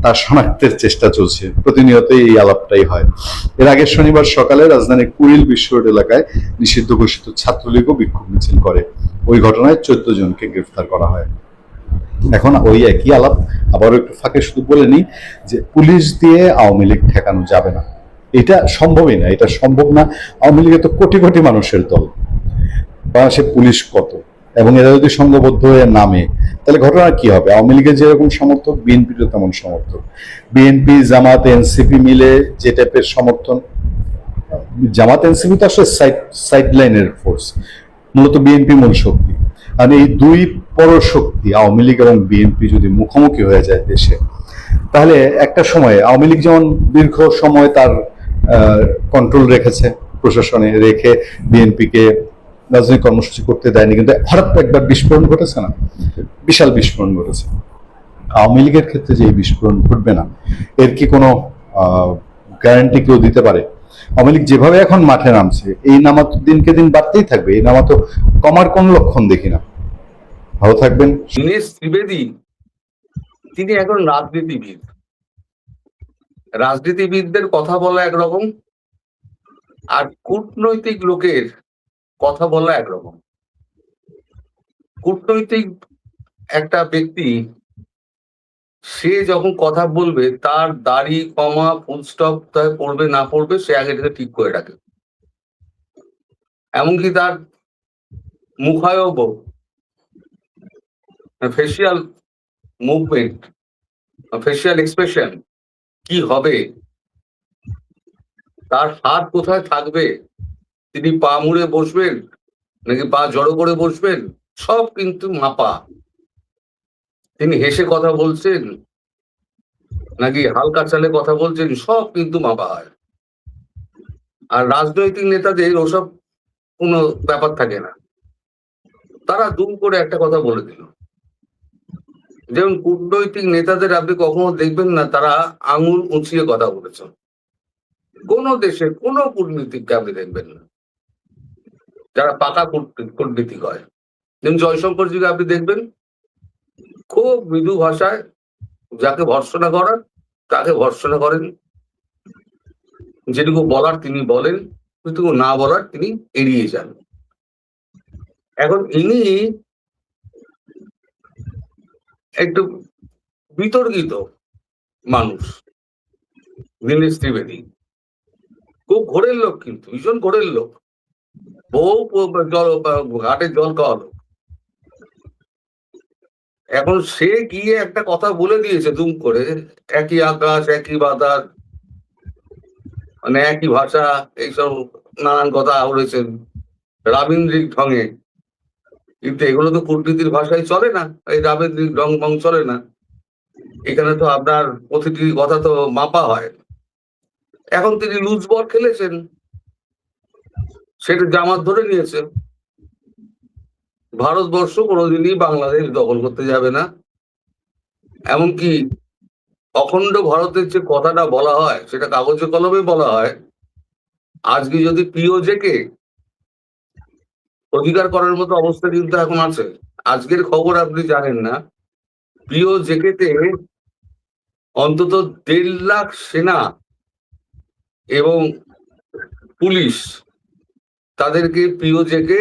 তা শনাক্তের চেষ্টা চলছে। প্রতিনিয়তই এই আলাপটাই হয়। এর আগে শনিবার সকালে রাজধানীর কুড়িল বিশ্ব রোড এলাকায় নিষিদ্ধ ঘোষিত ছাত্রলীগও বিক্ষোভ মিছিল করে। ওই ঘটনায় 14 জনকে গ্রেফতার করা হয়। এখন ওই একই আলাপ আবারও একটু ফাঁকে শুধু বলে নিই যে পুলিশ দিয়ে আওয়ামী লীগ ঠেকানো যাবে না, এটা সম্ভবই না। এটা সম্ভব না। আওয়ামী লীগে তো কোটি কোটি মানুষের দল, বাংলাদেশে পুলিশ কত, এবং এরা যদি সংঘবদ্ধ হয়ে নামে তাহলে ঘটনা কি হবে? আওয়ামী লীগের যেরকম সমর্থক, বিএনপিরও তেমন সমর্থক। বিএনপি জামাত এনসিপি মিলে যে টাইপের সমর্থন, জামাত এনসিপি তো আসলে সাইড লাইনের ফোর্স, মূলত বিএনপি মূল শক্তি। আর এই দুই পরশক্তি আওয়ামী লীগ এবং বিএনপি যদি মুখোমুখি হয়ে যায় দেশে, তাহলে একটা সময়ে আওয়ামী লীগ যেমন দীর্ঘ সময় তার কন্ট্রোল রেখেছে, প্রশাসনে রেখে বিএনপিকে রাজনৈতিক কর্মসূচি করতে দেয়নি, কিন্তু হঠাৎ একবার বিস্ফোরণ ঘটেছে না, বিশাল বিস্ফোরণ ঘটেছে। আওয়ামী লীগের ক্ষেত্রে যে এই বিস্ফোরণ ঘটবে না, এর কি কোনো গ্যারান্টি কেউ দিতে পারে? আওয়ামী লীগ যেভাবে এখন মাঠে নামছে, এই নামা তো দিনকে দিন বাড়তেই থাকবে, এই নামা তো কমার কোন লক্ষণ দেখি না। ভালো থাকবেন।
দীনেশ ত্রিবেদী তিনি এখন রাজনীতিবিদ। রাজনীতিবিদদের কথা বলা একরকম, আর কূটনৈতিক লোকের কথা বলা একরকম। কূটনৈতিক একটা ব্যক্তি সে যখন কথা বলবে, তার দাড়ি কমা ফুল স্টপ পড়বে না পড়বে সে আগে থেকে ঠিক করে রাখে। এমনকি তার মুখায়ব, ফেসিয়াল মুভমেন্ট, ফেসিয়াল এক্সপ্রেশন কি হবে, তার হাত কোথায় থাকবে, তিনি পা মুড়ে বসবেন নাকি পা জড়ো করে বসবেন, সব কিন্তু মাপা। তিনি হেসে কথা বলছেন নাকি হালকা চালে কথা বলছেন, সব কিন্তু মাপা হয়। আর রাজনৈতিক নেতাদের ওসব কোনো ব্যাপার থাকে না, তারা দুম করে একটা কথা বলে দিল। যেমন কূটনৈতিক নেতাদের আপনি কখনো দেখবেন না তারা আঙুল উঁচিয়ে কথা বলেছেন, কোন দেশে কোনো কূটনীতিককে আপনি দেখবেন না যারা পাকা কূটনীতিক হয়। যেমন জয়শঙ্করজিকে আপনি দেখবেন খুব মৃদু ভাষায় যাকে ভর্ৎসনা করার তাকে ভর্ৎসনা করেন, যেটুকু বলার তিনি বলেন, যেটুকু না বলার তিনি এড়িয়ে যান। এখন ইনি একটু বিতর্কিত মানুষ, দীনেশ ত্রিবেদী খুব ঘোরের লোক, কিন্তু ভীষণ ঘোরের লোক, বহু জল ঘাটের জল খাওয়া লোক। এখন সে গিয়ে একটা কথা বলে দিয়েছে দুম করে, একই আকাশ একই বাতাস, মানে একই ভাষা, এইসব নানান কথা বলেছেন রাবীন্দ্রিক ঢঙে। কিন্তু এগুলো তো কূটনীতির ভাষায় চলে না, এই রাবীন্দ্রিক ঢং ভং চলে না। এখানে তো আপনার প্রতিটি কথা তো মাপা হয়। এখন তিনি লুজ বল খেলেছেন, সেটা জামাত ধরে নিয়েছে। ভারতবর্ষ কোনোদিনই বাংলাদেশ দখল করতে যাবে না। এমনকি অখণ্ড ভারতের যে কথাটা বলা হয় সেটা কাগজে কলমে বলা হয়। আজকে যদি পিওজেকে অধিকার করার মতো অবস্থা কিন্তু এখন আছে। আজকের খবর আপনি জানেন না, পিওজেকেতে অন্তত 1.5 লাখ সেনা এবং পুলিশ তাদেরকে পিওজেকে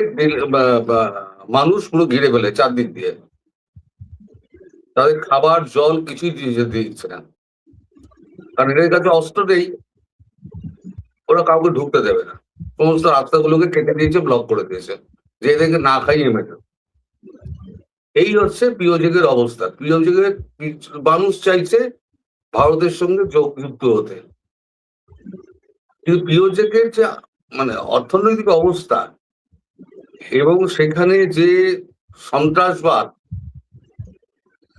মানুষ পুরো ঘিরে ফেলে চারদিক দিয়ে, তাদের খাবার জল কিছুই দিচ্ছে না, কারণ এদের কাছে অস্ত্র নেই, ওরা কাউকে ঢুকতে দেবে না, সমস্ত রাস্তাগুলোকে কেটে দিয়েছে, ব্লক করে দিয়েছে, যে এদেরকে না খাইয়ে মেটে। এই হচ্ছে পিওজেকের অবস্থা। পিওজেকের মানুষ চাইছে ভারতের সঙ্গে যুক্ত হতে, কিন্তু পিওজেকের যে মানে অর্থনৈতিক অবস্থা এবং সেখানে যে সন্ত্রাসবাদ,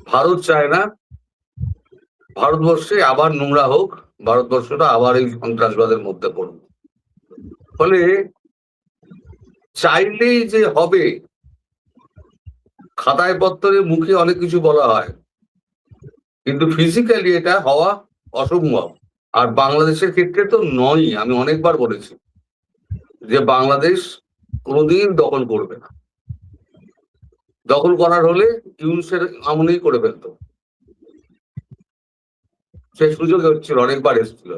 ভারত চায় না ভারতবর্ষে আবার নোংরা হোক, ভারতবর্ষটা আবার এই সন্ত্রাসবাদের মধ্যে পড়বে। ফলে চাইলেই যে হবে, খাতায় পত্তরে মুখে অনেক কিছু বলা হয়, কিন্তু ফিজিক্যালি এটা হওয়া অসম্ভব। আর বাংলাদেশের ক্ষেত্রে তো নয়ই। আমি অনেকবার বলেছি যে বাংলাদেশ কোনোদিন দখল করবে না, দখল করার হলে ইউনুসের আমলেই করে ফেলতো। সেই সুযোগ হচ্ছিল, অনেকবার এসেছিল,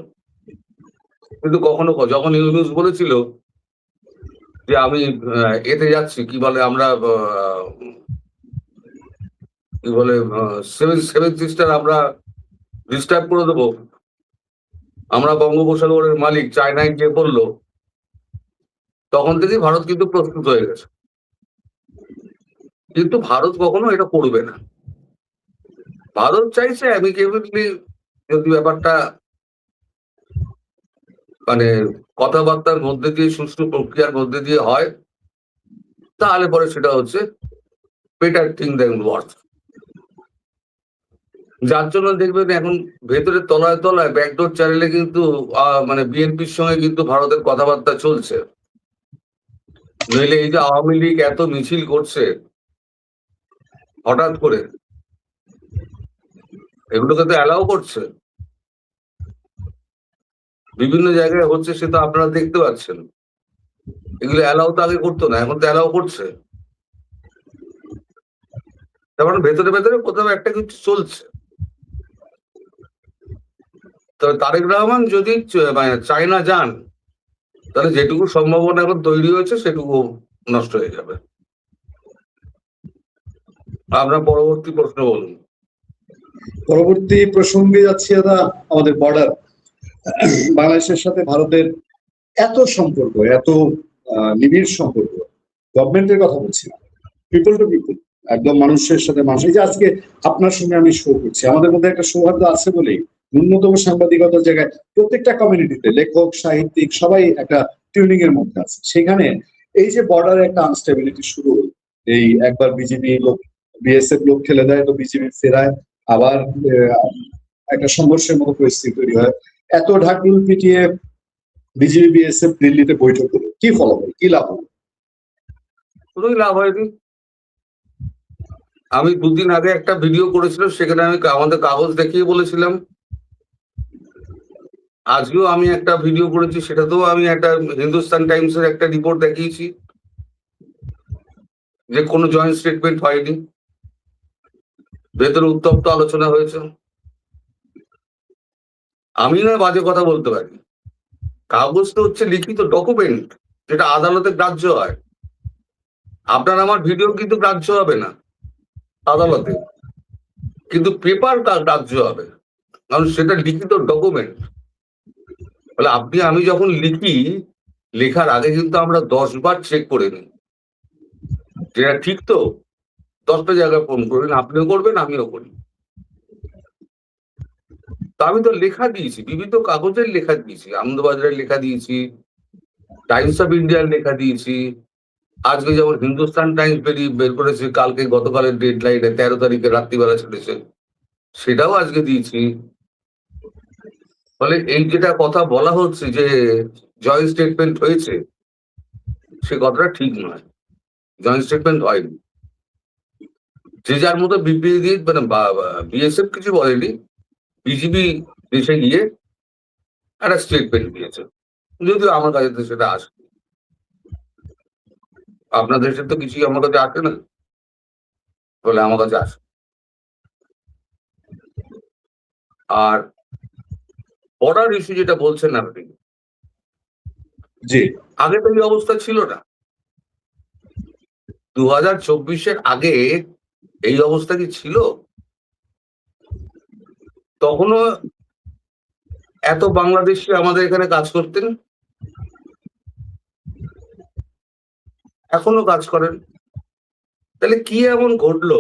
কিন্তু কখনো যখন ইউনুস বলেছিল যে আমি এতে যাচ্ছি, কি বলে আমরা কি বলে সেভেন সিস্টার আমরা ডিস্টার্ব করে দেবো, আমরা বঙ্গোপসাগরের মালিক, চায়নায় গিয়ে বললো, তখন থেকেই ভারত কিন্তু প্রস্তুত হয়ে গেছে। কিন্তু ভারত কখনো এটা করবে না। ভারত চাইছে অ্যামিকেবলি যদি ব্যাপারটা মানে কথাবার্তার মধ্যে দিয়ে, সুষ্ঠু প্রক্রিয়ার মধ্যে দিয়ে হয়, তাহলে পরে সেটা হচ্ছে বেটার থিং দ্যান ওয়ার্স। যার জন্য দেখবেন এখন ভেতরে তলায় তলায় ব্যাকডোর চ্যানেলে কিন্তু মানে বিএনপির সঙ্গে কিন্তু ভারতের কথাবার্তা চলছে। নইলে এই যে আওয়ামী লীগ এত মিছিল করছে হঠাৎ করে, এগুলোকে তো অ্যালাউ করছে, বিভিন্ন জায়গায় হচ্ছে, সে তো আপনারা দেখতে পাচ্ছেন। এগুলো অ্যালাউ তো আগে করতো না, এখন তো অ্যালাউ করছে। তার মানে ভেতরে ভেতরে কোথাও একটা কিছু চলছে। তবে তারেক রহমান যদি মানে চায়না যান, তাহলে যেটুকু সম্ভাবনা এখন তৈরি হয়েছে সেটুকু নষ্ট হয়ে যাবে। আপনার পরবর্তী প্রশ্ন বলুন।
পরবর্তী প্রসঙ্গে যাচ্ছি দাদা, আমাদের বর্ডার, বাংলাদেশের সাথে ভারতের এত সম্পর্ক, এত নিবিড় সম্পর্ক, গভর্নমেন্টের কথা বলছি না, পিপল টু পিপল, একদম মানুষের সাথে মানুষ। এই যে আজকে আপনার সঙ্গে আমি শো করছি, আমাদের মধ্যে একটা সৌহার্দ্য আছে বলেই ন্যূনতম সাংবাদিকতার জায়গায় প্রত্যেকটা কমিউনিটিতে লেখক সাহিত্যিক সবাই একটা টিউনিং এর মধ্যে আছে। সেখানে এই যে বর্ডারে একটা আনস্টেবিলিটি শুরু হলো, এই একবার বিজেপি লোক বিএসএফ লোক খেলে দেয়, তো বিজেপি ফেরায়, আবার একটা সংঘর্ষের মতো পরিস্থিতি তৈরি হয়। এত ঢাকুল পিটিয়ে বিজেপি বিএসএফ দিল্লিতে বৈঠক হলো, কি ফলাফল, কি লাভ হলো?
কোনোই লাভ হয়নি। আমি দুদিন আগে একটা ভিডিও করেছিলাম, সেখানে আমি আমাদের কাগজ দেখিয়ে বলেছিলাম। আজকেও আমি একটা ভিডিও করেছি, সেটাতেও আমি একটা হিন্দুস্তান টাইমসের একটা রিপোর্ট দেখিয়েছি যে কোনো জয়েন্ট স্টেটমেন্ট হয়নি, ভেতরে উত্তপ্ত আলোচনা হয়েছে। আমি না বাজে কথা বলতে পারি, কাগজ তো হচ্ছে লিখিত ডকুমেন্ট, যেটা আদালতে গ্রাহ্য হয়। আপনার আমার ভিডিও কিন্তু গ্রাহ্য হবে না আদালতে, কিন্তু পেপার গ্রাহ্য হবে, কারণ সেটা লিখিত ডকুমেন্ট। তাহলে আপনি আমি যখন লিখি, লেখার আগে কিন্তু আমরা 10 বার চেক করে নিই যেটা ঠিক তো। 10টা জায়গায় ফোন করবেন, আপনিও করবেন, আমিও করি। তা আমি তো লেখা দিয়েছি, বিভিন্ন কাগজের লেখা দিয়েছি, আনন্দবাজারের লেখা দিয়েছি, টাইমস অফ ইন্ডিয়ার লেখা দিয়েছি। আজকে যেমন হিন্দুস্তান টাইমস বের করেছে, কালকে গতকালের ডেড লাইনে 13 তারিখে রাত্রিবেলা ছেড়েছে, সেটাও আজকে দিয়েছি। ফলে এই যেটা কথা বলা হচ্ছে যে জয়েন্ট স্টেটমেন্ট হয়েছে, সে কথাটা ঠিক নয়। জয়েন্ট স্টেটমেন্ট হয়নি। যে যার মতো বিবৃতি দিয়ে, মানে বিএসএফ কিছু বলেনি, বিজিবি দেশে গিয়ে একটা স্টেটমেন্ট দিয়েছে, যদিও আমার কাছে তো সেটা আসে। আপনার দেশে তো কিছুই আমার কাছে আসে না, বলে আমার কাছে আসে। আর বর্ডার ইস্যু যেটা বলছেন আপনি,
জি,
আগে তো এই অবস্থা ছিল না। 2024-এর আগে এই অবস্থা কি ছিল? তখনও এত বাংলাদেশি আমাদের এখানে কাজ করতেন, এখনো কাজ করেন। তাহলে কি এমন ঘটলো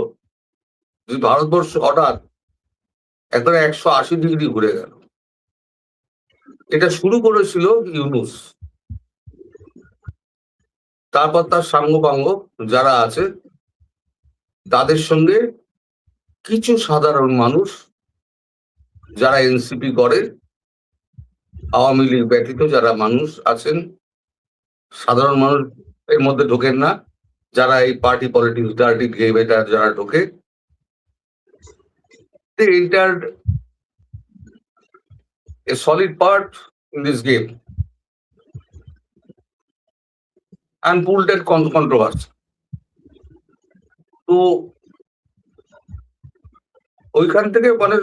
যে ভারতবর্ষ হঠাৎ একবার 180 ডিগ্রি ঘুরে গেল? এটা শুরু করেছিল ইউনূস, তারপর তার সাঙ্গপাঙ্গ যারা আছে তাদের সঙ্গে কিছু সাধারণ মানুষ যারা এনসিপি করে, আওয়ামী লীগ ব্যতীত যারা মানুষ আছেন, সাধারণ মানুষ এর মধ্যে ঢোকেন না, যারা এই পার্টি পলিটিক্স ডার্টি গেম এটা যারা ঢোকে, they entered a solid part in this game and pulled that controversy. তো ওইখান থেকে মানে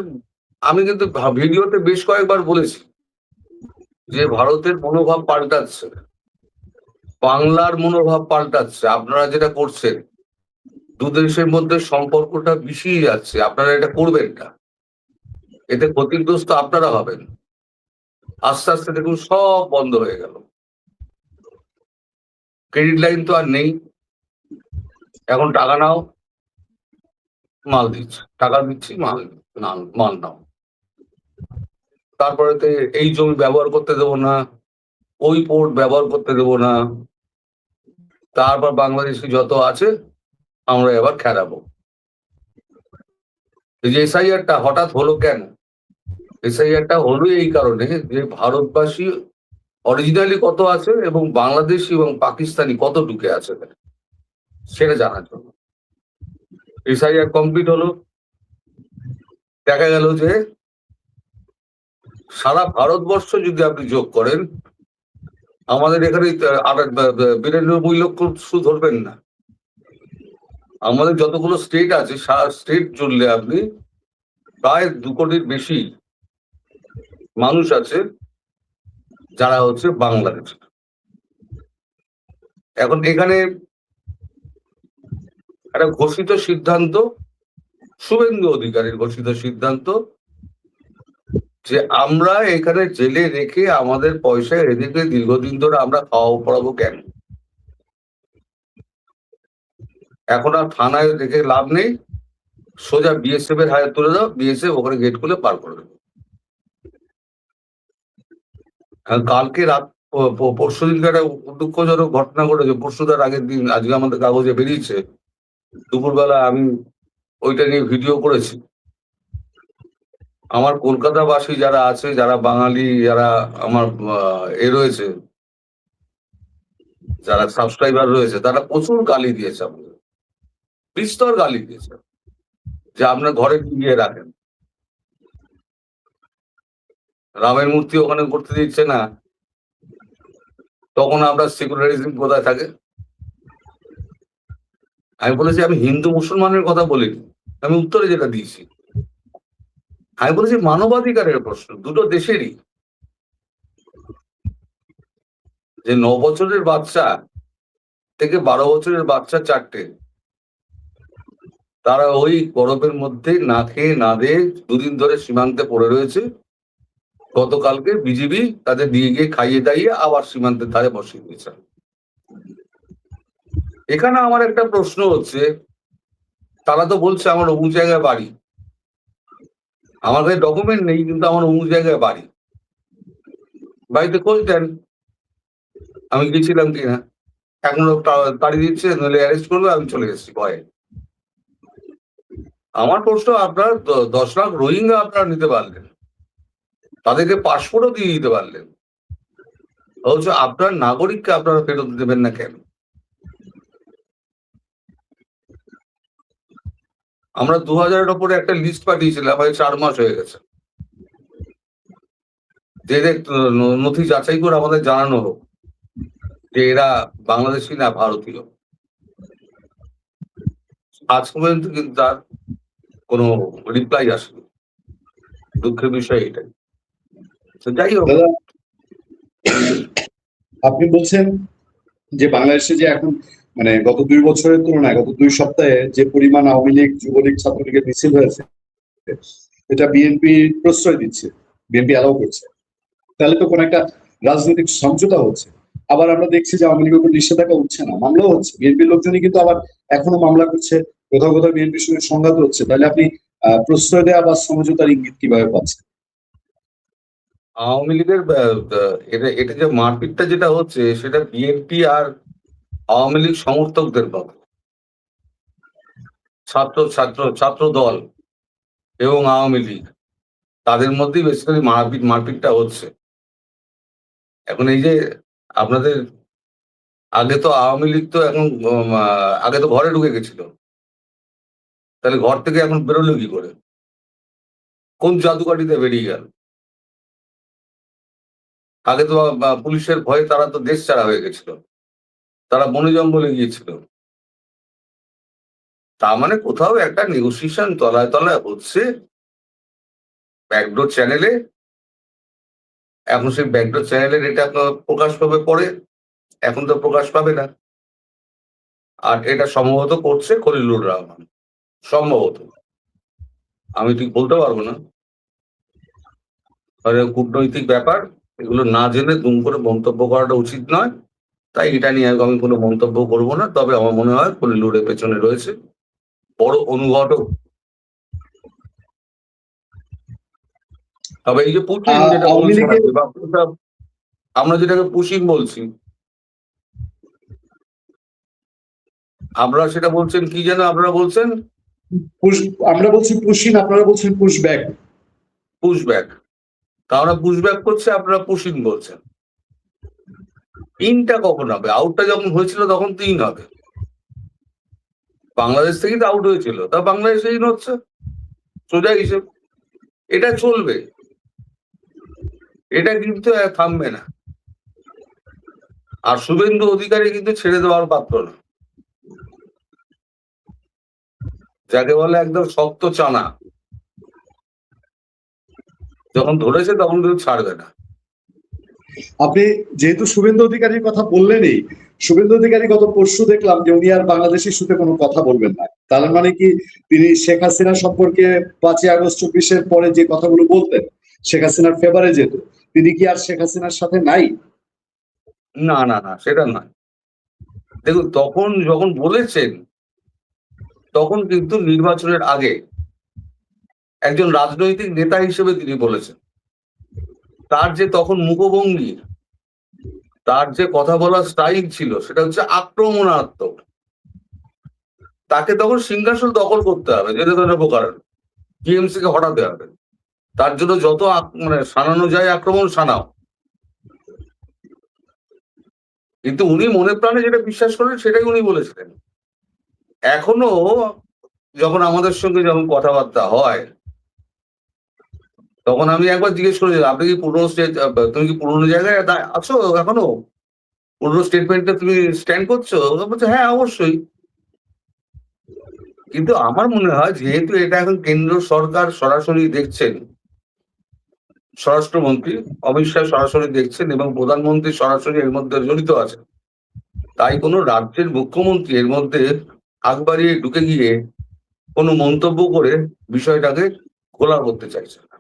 আমি কিন্তু ভিডিওতে বেশ কয়েকবার বলেছি যে ভারতের মনোভাব পাল্টাচ্ছে, বাংলার মনোভাব পাল্টাচ্ছে। আপনারা যেটা করছেন, দু দেশের মধ্যে সম্পর্কটা বিষিয়ে যাচ্ছে, আপনারা এটা করবেন না, এতে ক্ষতিগ্রস্ত আপনারা হবেন। আস্তে আস্তে দেখুন সব বন্ধ হয়ে গেল, ক্রেডিট লাইন তো আর নেই, এখন টাকা নাও মাল দিচ্ছি, টাকা দিচ্ছি মাল নাও। তারপরে এই জমি ব্যবহার করতে দেবো না, ওই পোর্ট ব্যবহার করতে দেবো না, তারপর বাংলাদেশি যত আছে আমরা এবার খেলাবো। এই যে এসআইআরটা হঠাৎ হলো কেন? এসআইআরটা হলো এই কারণে যে ভারতবাসী অরিজিনালি কত আছে এবং বাংলাদেশি এবং পাকিস্তানি কত ঢুকে আছে সেটা জানার জন্য এসআইআর কমপ্লিট হলো। দেখা গেল যে সারা ভারতবর্ষ যদি আপনি যোগ করেন, আমাদের এখানে 92 লক্ষ শুধু ধরবেন না, আমাদের যতগুলো স্টেট আছে সারা স্টেট জুড়লে আপনি প্রায় 2 কোটির বেশি মানুষ আছে যারা হচ্ছে বাংলাদেশ। এখন এখানে একটা ঘোষিত সিদ্ধান্ত, শুভেন্দু অধিকারীর ঘোষিত সিদ্ধান্ত যে আমরা এখানে জেলে রেখে আমাদের পয়সা এদিকে দীর্ঘদিন ধরে আমরা খাওয়া পড়াবো কেন? এখন আর থানায় রেখে লাভ নেই, সোজা বিএসএফ এর হাতে তুলে দাও, বিএসএফ ওখানে গেট খুলে পার করে দেবে। আর কালকে রাত পরশু দিনকে একটা দুঃখজনক ঘটনা ঘটেছে, পরশু তার আগের দিন, আজকে আমাদের কাগজে বেরিয়েছে, দুপুরবেলা আমি ওইটা নিয়ে ভিডিও করেছি। আমার কলকাতাবাসী যারা আছে, যারা বাঙালি, যারা আমার রয়েছে, যারা সাবস্ক্রাইবার রয়েছে, তারা প্রচুর গালি দিয়েছে, আমাদের বিস্তর গালি দিয়েছে, যে আপনার ঘরে গিয়ে রাখেন, রামের মূর্তি ওখানে করতে দিচ্ছে না, তখন আপনার সেকুলারিজম কোথায় থাকে? আমি বলেছি আমি হিন্দু মুসলমানের কথা বলিনি, আমি উত্তরে যেটা দিয়েছি, আমি বলেছি মানবাধিকারের প্রশ্ন দুটো দেশেরই। যে 9 বছরের বাচ্চা থেকে 12 বছরের বাচ্চা চারটে, তারা ওই বরফের মধ্যে না খেয়ে না দিয়ে দুদিন ধরে সীমান্তে পড়ে রয়েছে। গতকালকে বিজিবি তাদের দিয়ে গিয়ে খাইয়ে দাইয়ে আবার সীমান্তের ধারে বসিয়ে দিয়েছে। এখানে আমার একটা প্রশ্ন হচ্ছে, তারা তো বলছে আমার অমুক জায়গায় বাড়ি, আমার কাছে ডকুমেন্ট নেই, কিন্তু আমার অমুক জায়গায় বাড়ি, বাড়িতে খোঁজ দেন আমি গেছিলাম কিনা। এখনো তাড়ি দিচ্ছে, নইলে অ্যারেস্ট করবে, আমি চলে এসেছি ভয়ে। আমার প্রশ্ন, আপনার 10 লাখ রোহিঙ্গা আপনারা নিতে পারলেন, তাদেরকে পাসপোর্টও দিয়ে দিতে পারলেন, অথচ আপনার নাগরিককে আপনারা ফেরত দেবেন না কেন? আমরা 2000-এর ওপরে একটা লিস্ট পাঠিয়েছিলাম, 4 মাস হয়ে গেছে, যে নথি যাচাই করে আমাদের জানানো হোক যে এরা বাংলাদেশি না ভারতীয়। আজ পর্যন্ত কিন্তু তার কোনো রিপ্লাই আসেনি, দুঃখের বিষয় এটাই। তো যাই হোক,
দাদা, আপনি বলছেন যে বাংলাদেশে যে এখন মানে গত 2 বছরের তুলনায় গত 2 সপ্তাহে যে পরিমাণ আওয়ামী লীগ, যুবলীগ, ছাত্রলীগের মিছিল হয়েছে, এটা বিএনপি প্রশ্রয় দিচ্ছে, বিএনপি অ্যালাউ করছে, তাহলে তো কোন একটা রাজনৈতিক সমঝোতা হচ্ছে। আবার আমরা দেখছি যে আওয়ামী লীগের উপর নিষেধাজ্ঞা উঠছে না, মামলাও হচ্ছে, বিএনপির লোকজনই কিন্তু আবার এখনো মামলা করছে, কোথাও কোথাও বিএনপির সঙ্গে সংঘাত হচ্ছে। তাহলে আপনি প্রশ্রয় দেওয়া বা সমঝোতার ইঙ্গিত কিভাবে পাচ্ছেন?
আওয়ামী লীগের এটা যে মারপিটটা যেটা হচ্ছে, সেটা বিএনপি আর আওয়ামী লীগ সমর্থকদের পক্ষে, ছাত্র দল এবং আওয়ামী লীগ, তাদের মধ্যেই বেসিক্যালি মারপিটটা হচ্ছে। এখন এই যে আপনাদের, আগে তো আওয়ামী লীগ তো এখন আগে তো ঘরে ঢুকে গেছিল, তাহলে ঘর থেকে এখন বেরোলো কি করে? কোন জাদুকাঠিতে বেরিয়ে গেল? আগে তো পুলিশের ভয়ে তারা তো দেশ ছাড়া হয়ে গেছিল, তারা বনে জঙ্গলে গিয়েছিল। তার মানে কোথাও একটা নেগোসিয়েশন তলায় তলায় হচ্ছে ব্যাকডোর চ্যানেলে। এখন সেই ব্যাকডোর চ্যানেলের এটা আপনার প্রকাশ পাবে পরে, এখন তো প্রকাশ পাবে না। আর এটা সম্ভবত করছে খলিলুর রহমান, সম্ভবত, আমি ঠিক বলতে পারবো না, কূটনৈতিক ব্যাপার, এগুলো না জেনে দুম করে মন্তব্য করাটা উচিত নয়। তাই এটা নিয়ে আমি কোনো মন্তব্য করবো না। তবে আমার মনে হয় খলিলুরের পেছনে রয়েছে বড় অনুঘটক। তবে এই যে পুতিন যেটা
আওয়ামী
বলছেন,
লীগের
আমরা যেটাকে পুশিং বলছি, আপনারা সেটা বলছেন কি যেন আপনারা বলছেন?
আমরা বলছি পুশিন, আপনারা বলছেন পুশব্যাক।
পুশব্যাক। তারা পুশব্যাক করছে, আপনারা পুশিং বলছেন। ইনটা কখন হবে? আউটটা যখন হয়েছিল তখন তো ইন হবে। বাংলাদেশ থেকেই তো আউট হয়েছিল, তা বাংলাদেশে ইন হচ্ছে, সোজা হিসেব। এটা চলবে, এটা কিন্তু থামবে না। আর শুভেন্দু অধিকারী কিন্তু ছেড়ে দেওয়ার পাত্র না, যাকে বলে একদম শক্ত চানা, যখন ধরেছে তখন কিন্তু ছাড়বে না।
আপনি যেহেতু শুভেন্দু অধিকারীর কথা বললেনই, শুভেন্দু অধিকারী গত পরশু দেখলাম যে উনি আর বাংলাদেশ ইস্যুতে কোনো কথা বলবেন না। তার মানে কি তিনি শেখ হাসিনা সম্পর্কে 5ই আগস্ট 24-এর পরে যে কথাগুলো বলতেন, শেখ হাসিনার ফেভারে যেত, তিনি কি আর শেখ হাসিনার সাথে নাই?
না না না, সেটা নয়। দেখুন, তখন যখন বলেছেন তখন কিন্তু নির্বাচনের আগে একজন রাজনৈতিক নেতা হিসেবে তিনি বলেছেন, তার যে তখন মুখভঙ্গি, তার যে কথা বলার স্টাইল ছিল, সেটা হচ্ছে আক্রমণাত্মক। তাকে তখন সিংহাসন দখল করতে হবে যে কোনো প্রকার, টিএমসি কে হটাতে হবে, তার জন্য যত মানে সানানো যায় আক্রমণ সানাও। কিন্তু উনি মনে প্রাণে যেটা বিশ্বাস করেন সেটাই উনি বলেছিলেন। এখনো যখন আমাদের সঙ্গে যখন কথাবার্তা হয়, তখন আমি একবার জিজ্ঞেস করেছি, আপনি কি পুরনো তুমি কি পুরনো জায়গায় আছো এখনো, পুরনো স্টেটমেন্টে তুমি স্ট্যান্ড করছো? বলছে হ্যাঁ অবশ্যই। কিন্তু আমার মনে হয় যেহেতু এটা এখন কেন্দ্র সরকার সরাসরি দেখছেন, স্বরাষ্ট্রমন্ত্রী অমিত শাহ সরাসরি দেখছেন এবং প্রধানমন্ত্রী সরাসরি এর মধ্যে জড়িত আছেন, তাই কোনো রাজ্যের মুখ্যমন্ত্রী এর মধ্যে আগ বাড়িয়ে ঢুকে গিয়ে কোনো মন্তব্য করে বিষয়টাকে খোলা করতে চাইছে না।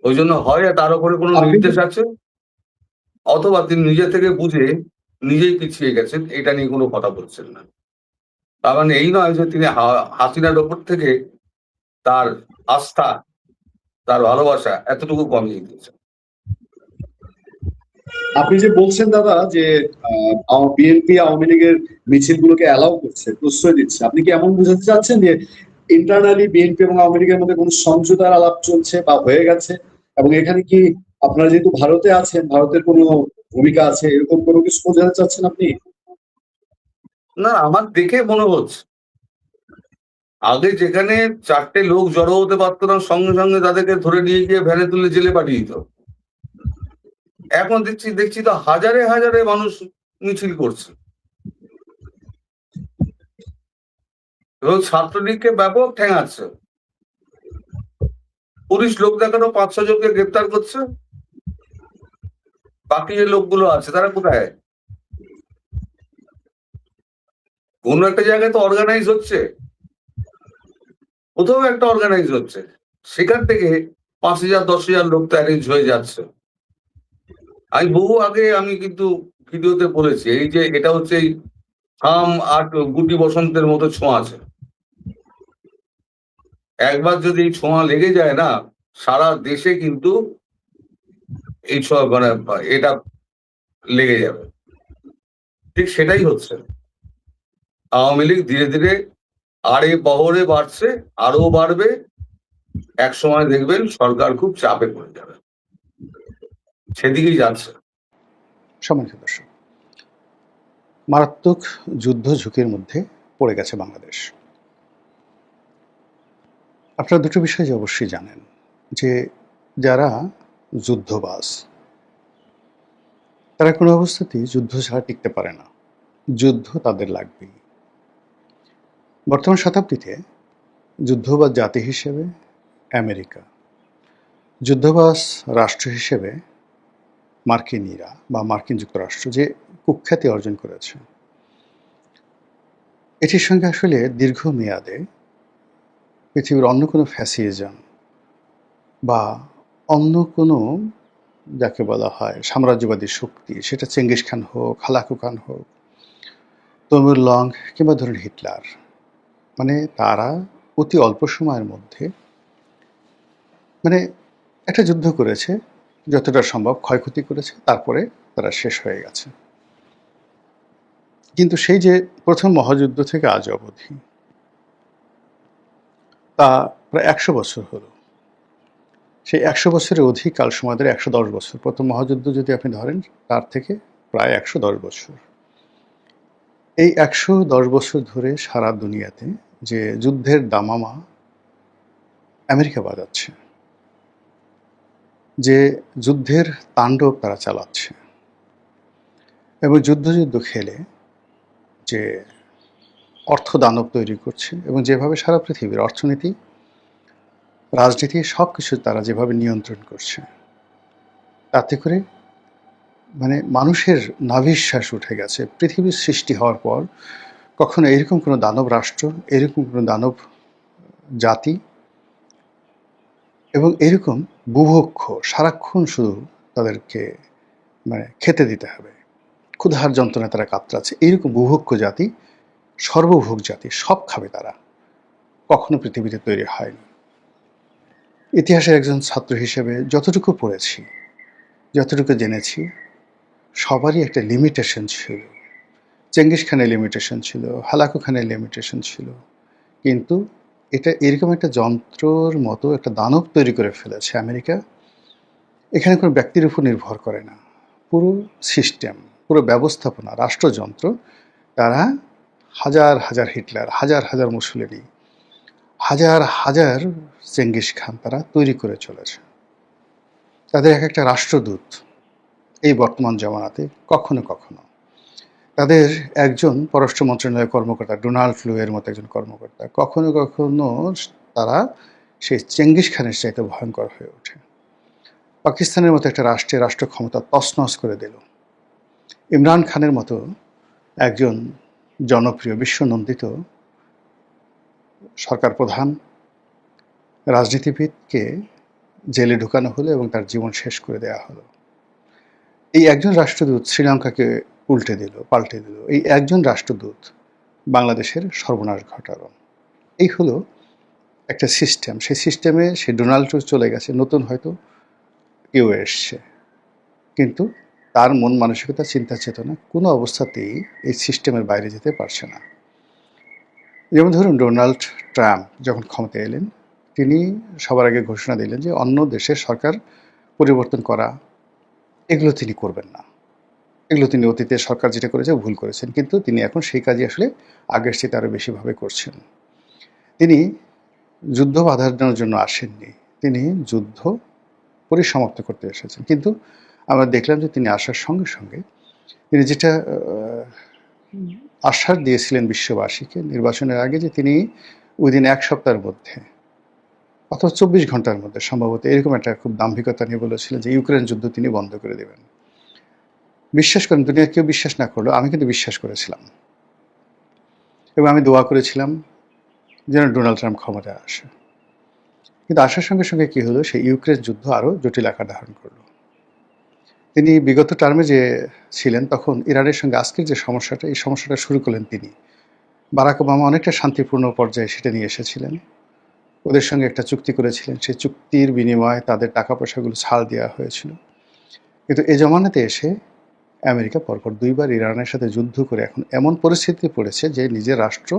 ওই জন্য হয় তার উপরে কোনো নির্দেশ আছে, অথবা তিনি নিজে থেকে বুঝে নিজেই পিছিয়ে গেছেন, এটা নিয়ে কোনো কথা বলছেন না। তার মানে এই নয় যে তিনি হাসিনার ওপর থেকে তার আস্থা, তার ভালোবাসা এতটুকু কমিয়ে দিয়েছেন।
আপনি যে বলছেন দাদা যে বিএনপি আওয়ামী লীগের মিছিলগুলোকে অ্যালাউ করছে, প্রশ্রয় দিচ্ছে, আপনি কি এমন বোঝাতে চাচ্ছেন যে ইন্টারনালি বিএনপি এবং আওয়ামী লীগের মধ্যে কোনো সমঝোতার আলাপ চলছে বা হয়ে গেছে, এবং এখানে কি আপনারা যেহেতু ভারতে আছেন, ভারতের কোনো ভূমিকা আছে, এরকম কোনো কিছু বোঝাতে চাচ্ছেন আপনি?
না, আমার দেখে মনে হচ্ছে আগে যেখানে 4টে লোক জড়ো হতে পারতো না, সঙ্গে সঙ্গে তাদেরকে ধরে নিয়ে গিয়ে ভ্যানে তুলে জেলে পাঠিয়ে দিত, এখন দেখছি তো হাজারে হাজারে মানুষ মিছিল করছে এবং ছাত্রলীগকে ব্যাপক ঠেঙাচ্ছে। পুলিশ লোক দেখানো 5-6 জনকে গ্রেপ্তার করছে, বাকি যে লোকগুলো আছে তারা কোথায়? কোনো একটা জায়গায় তো অর্গানাইজ হচ্ছে, কোথাও একটা অর্গানাইজ হচ্ছে, সেখান থেকে 5,000-10,000 লোক তো অ্যারেঞ্জ হয়ে যাচ্ছে। আমি বহু আগে আমি কিন্তু ভিডিওতে বলেছি, এই যে এটা হচ্ছে এই হাম আর গুটি বসন্তের মতো ছোঁয়া আছে, একবার যদি এই ছোঁয়া লেগে যায় না, সারা দেশে কিন্তু এই মানে এটা লেগে যাবে। ঠিক সেটাই হচ্ছে। আওয়ামী লীগ ধীরে ধীরে আড়ে বহরে বাড়ছে, আরো বাড়বে, এক সময় দেখবেন সরকার খুব চাপে পড়ে যাবে, সেদিকেই যাচ্ছে।
সম্মানিত দর্শক, মারাত্মক যুদ্ধ ঝুঁকির মধ্যে পড়ে গেছে বাংলাদেশ। আপনারা দুটো বিষয় যে অবশ্যই জানেন, যে যারা যুদ্ধবাজ তারা কোনো অবস্থাতেই যুদ্ধ ছাড়া টিকতে পারে না, যুদ্ধ তাদের লাগবেই। বর্তমান শতাব্দীতে যুদ্ধবাজ জাতি হিসেবে আমেরিকা, যুদ্ধবাজ রাষ্ট্র হিসেবে মার্কিনীরা বা মার্কিন যুক্তরাষ্ট্র যে কুখ্যাতি অর্জন করেছে, এটির সঙ্গে আসলে দীর্ঘমেয়াদে পৃথিবীর অন্য কোনো ফ্যাসিজম বা অন্য কোনো যাকে বলা হয় সাম্রাজ্যবাদী শক্তি, সেটা চেঙ্গিস খান হোক, হালাকু খান হোক, তৈমুর লং কিংবা ধরুন হিটলার, মানে তারা অতি অল্প সময়ের মধ্যে মানে একটা যুদ্ধ করেছে, যতটা সম্ভব ক্ষয়ক্ষতি করেছে, তারপরে তারা শেষ হয়ে গেছে। কিন্তু সেই যে প্রথম মহাযুদ্ধ থেকে আজ অবধি তা প্রায় 100 বছর হলো। সেই 100 বছরের অধিক কাল সময় ধরে, 110 বছর, প্রথম মহাযুদ্ধ যদি আপনি ধরেন তার থেকে প্রায় 110 বছর। এই 110 বছর ধরে সারা দুনিয়াতে যে যুদ্ধের দামামা আমেরিকা বাজাচ্ছে, যে যুদ্ধের তাণ্ডব তারা চালাচ্ছে, এবং যুদ্ধ খেলে যে অর্থ দানব তৈরি করছে, এবং যেভাবে সারা পৃথিবীর অর্থনীতি, রাজনীতি সব কিছু তারা যেভাবে নিয়ন্ত্রণ করছে, তাতে করে মানে মানুষের নাভিশ্বাস উঠে গেছে। পৃথিবীর সৃষ্টি হওয়ার পর কখনো এরকম কোনো দানব রাষ্ট্র, এরকম কোনো দানব জাতি এবং এরকম বুভুক্ষ, সারাক্ষণ শুধু তাদেরকে মানে খেতে দিতে হবে, ক্ষুধার যন্ত্রণায় তারা কাতরাচ্ছে, এইরকম বুভুক্ষ জাতি সর্বভোগ জাতি, সব খাবে তারা, কখনো পৃথিবীতে তৈরি হয়নি। ইতিহাসের একজন ছাত্র হিসেবে যতটুকু পড়েছি, যতটুকু জেনেছি, সবারই একটা লিমিটেশন ছিল। চেঙ্গিস খানের লিমিটেশন ছিল, হালাকু খানের লিমিটেশন ছিল, কিন্তু এটা এরকম একটা যন্ত্রর মতো একটা দানব তৈরি করে ফেলেছে আমেরিকা। এখানে কোনো ব্যক্তির উপর নির্ভর করে না, পুরো সিস্টেম, পুরো ব্যবস্থাপনা, রাষ্ট্রযন্ত্র, তারা হাজার হাজার হিটলার, হাজার হাজার মুসলিনি, হাজার হাজার চেঙ্গিস খান তারা তৈরি করে চলেছে। তাদের এক একটা রাষ্ট্রদূত এই বর্তমান জমানাতে কখনো কখনো, তাদের একজন পররাষ্ট্র মন্ত্রণালয়ের কর্মকর্তা, ডোনাল্ড লুয়ের মতো একজন কর্মকর্তা, কখনো কখনো তারা সেই চেঙ্গিস খানের চাইতে ভয়ঙ্কর হয়ে ওঠে। পাকিস্তানের মতো একটা রাষ্ট্রের রাষ্ট্র ক্ষমতা তছনছ করে দিল। ইমরান খানের মতো একজন জনপ্রিয়, বিশ্বনন্দিত সরকার প্রধান রাজনীতিবিদকে জেলে ঢুকানো হলো এবং তার জীবন শেষ করে দেওয়া হলো। এই একজন রাষ্ট্রদূত শ্রীলঙ্কাকে পাল্টে দিল। এই একজন রাষ্ট্রদূত বাংলাদেশের সর্বনাশ ঘটালো। এই হলো একটা সিস্টেম। সেই সিস্টেমে সে ডোনাল্ড চলে গেছে, নতুন হয়তো কেউ এসছে, কিন্তু তার মন মানসিকতা, চিন্তা চেতনা কোনো অবস্থাতেই এই সিস্টেমের বাইরে যেতে পারছে না। যেমন ধরুন, ডোনাল্ড ট্রাম্প যখন ক্ষমতায় এলেন, তিনি সবার আগে ঘোষণা দিলেন যে অন্য দেশের সরকার পরিবর্তন করা, এগুলো তিনি করবেন না। এগুলো তিনি অতীতে সরকার যেটা করেছে ভুল করেছেন, কিন্তু তিনি এখন সেই কাজই আসলে আগের চেয়ে আরও বেশিভাবে করছেন। তিনি যুদ্ধ বাধানোর জন্য আসেননি, তিনি যুদ্ধ পরিসমাপ্ত করতে এসেছেন। কিন্তু আমরা দেখলাম যে তিনি আসার সঙ্গে সঙ্গে তিনি যেটা আশ্বাস দিয়েছিলেন বিশ্ববাসীকে নির্বাচনের আগে, যে তিনি উইদিন 1 সপ্তাহের মধ্যে অথবা 24 ঘন্টার মধ্যে সম্ভবত এরকম একটা খুব দাম্ভিকতা নিয়ে বলেছিলেন যে ইউক্রেন যুদ্ধ তিনি বন্ধ করে দেবেন। বিশ্বাস করেন, দুনিয়া কেউ বিশ্বাস না করলো, আমি কিন্তু বিশ্বাস করেছিলাম এবং আমি দোয়া করেছিলাম যেন ডোনাল্ড ট্রাম্প ক্ষমতায় আসে। কিন্তু আসার সঙ্গে সঙ্গে কী হলো, সেই ইউক্রেন যুদ্ধ আরও জটিল আকার ধারণ করলো। তিনি বিগত টার্মে যে ছিলেন, তখন ইরানের সঙ্গে আজকের যে সমস্যাটা, এই সমস্যাটা শুরু করলেন তিনি। বারাক ওবামা অনেকটা শান্তিপূর্ণ পর্যায়ে সেটা নিয়ে এসেছিলেন, ওদের সঙ্গে একটা চুক্তি করেছিলেন, সেই চুক্তির বিনিময়ে তাদের টাকা পয়সাগুলো ছাড় দেওয়া হয়েছিল। কিন্তু এ জমানাতে এসে আমেরিকা পরপর 2 বার ইরানের সাথে যুদ্ধ করে এখন এমন পরিস্থিতি পড়েছে যে নিজের রাষ্ট্র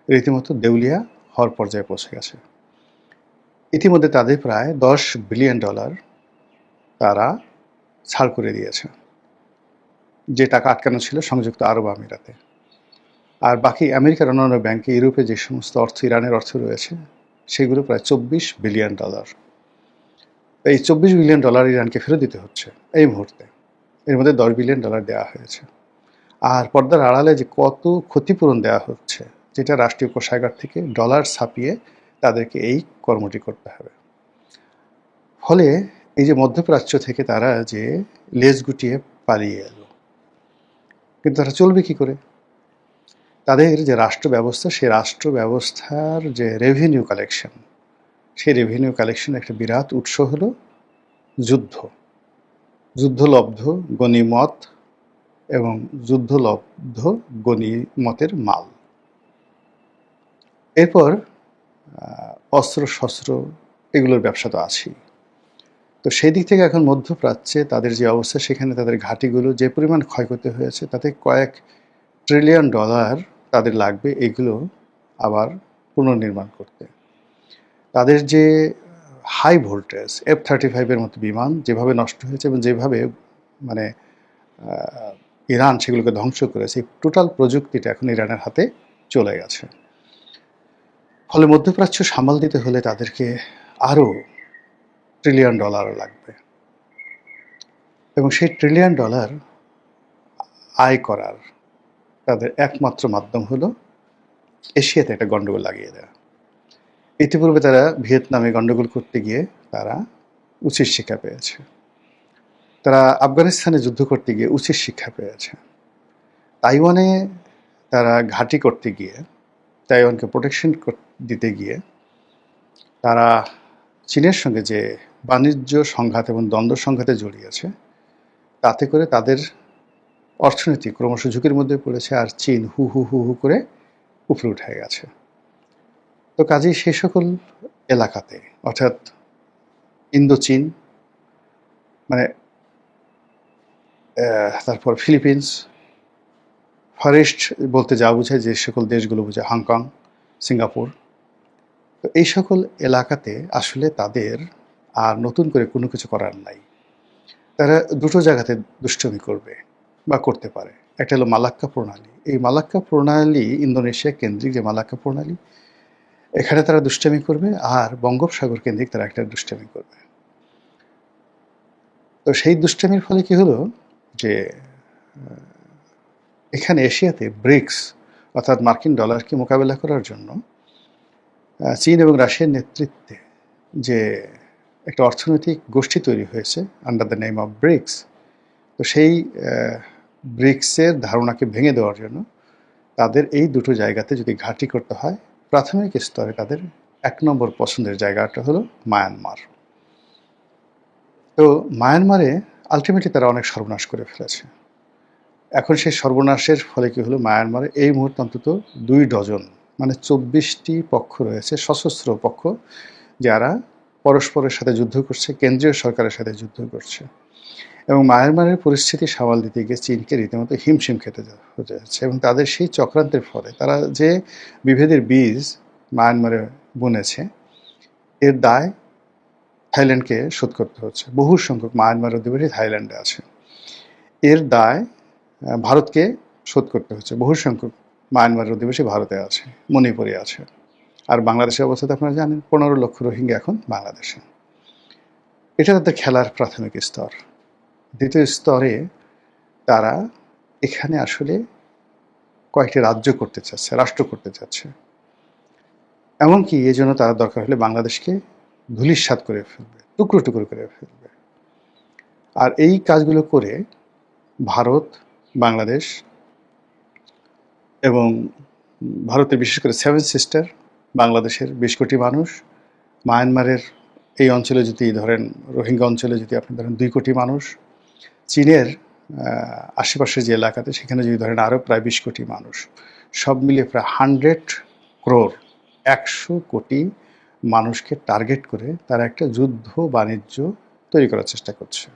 রীতিমতো দেউলিয়া হওয়ার পর্যায়ে পৌঁছে গেছে। ইতিমধ্যে তাদের প্রায় $10 বিলিয়ন তারা ছাড় করে দিয়েছে, যে টাকা আটকানো ছিল সংযুক্ত আরব আমিরাতে। আর বাকি আমেরিকার অন্যান্য ব্যাংকে, ইউরোপে যে সমস্ত অর্থ, ইরানের অর্থ রয়েছে, সেগুলো প্রায় $24 বিলিয়ন। এই $24 বিলিয়ন ইরানকে ফেরত দিতে হচ্ছে এই মুহূর্তে। এর মধ্যে $10 বিলিয়ন দেওয়া হয়েছে। আর পর্দার আড়ালে যে কত ক্ষতিপূরণ দেওয়া হচ্ছে, যেটা রাষ্ট্রীয় কোষাগার থেকে ডলার ছাপিয়ে তাদেরকে এই কর্মটি করতে হবে। ফলে এই যে মধ্যপ্রাচ্য থেকে তারা যে লেজ গুটিয়ে পালিয়ে এলো, কিন্তু তারা চলবে কি করে? তাদের যে রাষ্ট্র ব্যবস্থা, সেই রাষ্ট্র ব্যবস্থার যে রেভিনিউ কালেকশন, সেই রেভিনিউ কালেকশনের একটা বিরাট উৎস হলো যুদ্ধলব্ধ গনিমত এবং যুদ্ধলব্ধ গনিমতের মাল। এরপর অস্ত্র শস্ত্র, এগুলোর ব্যবসা তো আছেই। তো সেই দিক থেকে এখন মধ্যপ্রাচ্যে তাদের যে অবস্থা, সেখানে তাদের ঘাঁটিগুলো যে পরিমাণ ক্ষয়ক্ষতি হয়েছে, তাতে কয়েক $ট্রিলিয়ন তাদের লাগবে এগুলো আবার পুনর্নির্মাণ করতে। তাদের যে হাই ভোল্টেজ F-35 মতো বিমান যেভাবে নষ্ট হয়েছে এবং যেভাবে মানে ইরান সেগুলোকে ধ্বংস করেছে, টোটাল প্রযুক্তিটা এখন ইরানের হাতে চলে গেছে। ফলে মধ্যপ্রাচ্য সামাল দিতে হলে তাদেরকে আরও $1 ট্রিলিয়ন লাগবে এবং সেই $1 ট্রিলিয়ন আয় করার তাদের একমাত্র মাধ্যম হলো এশিয়াতে একটা গণ্ডগোল লাগিয়ে দেওয়া। ইতিপূর্বে তারা ভিয়েতনামে গণ্ডগোল করতে গিয়ে তারা উচিত শিক্ষা পেয়েছে, তারা আফগানিস্তানে যুদ্ধ করতে গিয়ে উচিত শিক্ষা পেয়েছে, তাইওয়ানে তারা ঘাঁটি করতে গিয়ে, তাইওয়ানকে প্রোটেকশন দিতে গিয়ে তারা চীনের সঙ্গে যে বাণিজ্য সংঘাত এবং দ্বন্দ্ব সংঘাতে জড়িয়েছে, তাতে করে তাদের অর্থনীতি ক্রমশ ঝুঁকির মধ্যে পড়েছে। আর চীন হু হু হু হু করে উপরে উঠে গেছে। তো কাজেই সেই সকল এলাকাতে, অর্থাৎ ইন্দোচীন, মানে তারপর ফিলিপিন্স, ফরেস্ট বলতে যা বোঝায় যে সকল দেশগুলো বোঝায়, হংকং, সিঙ্গাপুর, তো এই সকল এলাকাতে আসলে তাদের আর নতুন করে কোনো কিছু করার নাই। তারা দুটো জায়গাতে দুষ্টুমি করবে বা করতে পারে। একটা হলো মালাক্কা প্রণালী। এই মালাক্কা প্রণালী ইন্দোনেশিয়া কেন্দ্রিক যে মালাক্কা প্রণালী, এখানে তারা দুষ্টামি করবে, আর বঙ্গোপসাগর কেন্দ্রিক তারা একটা দুষ্টামি করবে। তো সেই দুষ্টামির ফলে কি হলো যে এখানে এশিয়াতে ব্রিক্স, অর্থাৎ মার্কিন ডলারকে মোকাবেলা করার জন্য চীন এবং রাশিয়ার নেতৃত্বে যে একটা অর্থনৈতিক গোষ্ঠী তৈরি হয়েছে under the name of BRICS, তো সেই ব্রিক্সের ধারণাকে ভেঙে দেওয়ার জন্য তাদের এই দুটো জায়গাতে যদি ঘাঁটি করতে হয়, প্রাথমিক স্তরে তাদের 1 নম্বর পছন্দের জায়গাটা হলো মায়ানমার। তো মায়ানমারে আলটিমেটলি তারা অনেক সর্বনাশ করে ফেলেছে। এখন সেই সর্বনাশের ফলে কি হলো, মায়ানমারে এই মুহূর্তে অন্তত 2 ডজন, মানে 24টি পক্ষ রয়েছে, সশস্ত্র পক্ষ, যারা পরস্পরের সাথে যুদ্ধ করছে, কেন্দ্রীয় সরকারের সাথে যুদ্ধ করছে। এবং মায়ানমারের পরিস্থিতি সামাল দিতে গিয়ে চীনকে রীতিমতো হিমশিম খেতে হতে যাচ্ছে। এবং তাদের সেই চক্রান্তের ফলে তারা যে বিভেদের বীজ মায়ানমারে বুনেছে, এর দায় থাইল্যান্ডকে শোধ করতে হচ্ছে। বহু সংখ্যক মায়ানমার অধিবাসী থাইল্যান্ডে আছে। এর দায় ভারতকে শোধ করতে হচ্ছে। বহু সংখ্যক মায়ানমারের অধিবাসী ভারতে আছে, মণিপুরে আছে। আর বাংলাদেশের অবস্থা তো আপনারা জানেন, 15 লক্ষ রোহিঙ্গা এখন বাংলাদেশে। এটা তাদের খেলার প্রাথমিক স্তর। দ্বিতীয় স্তরে তারা এখানে আসলে কয়েকটি রাজ্য করতে চাচ্ছে, রাষ্ট্র করতে চাচ্ছে। এমনকি এই জন্য তারা দরকার হলে বাংলাদেশকে ধূলিসাৎ করে ফেলবে, টুকরো টুকরো করে ফেলবে। আর এই কাজগুলো করে ভারত, বাংলাদেশ এবং ভারতের বিশেষ করে 7 সিস্টার, বাংলাদেশের 20 কোটি মানুষ, মায়ানমারের এই অঞ্চলে যদি ধরেন, রোহিঙ্গা অঞ্চলে যদি আপনি ধরেন 2 কোটি মানুষ, চীনের আশেপাশের যে এলাকাতে সেখানে যদি ধরেন আরও প্রায় 20 কোটি মানুষ, সব মিলিয়ে প্রায় 100 ক্রোর, 100 কোটি মানুষকে টার্গেট করে তারা একটা যুদ্ধ বাণিজ্য তৈরি করার চেষ্টা করছে।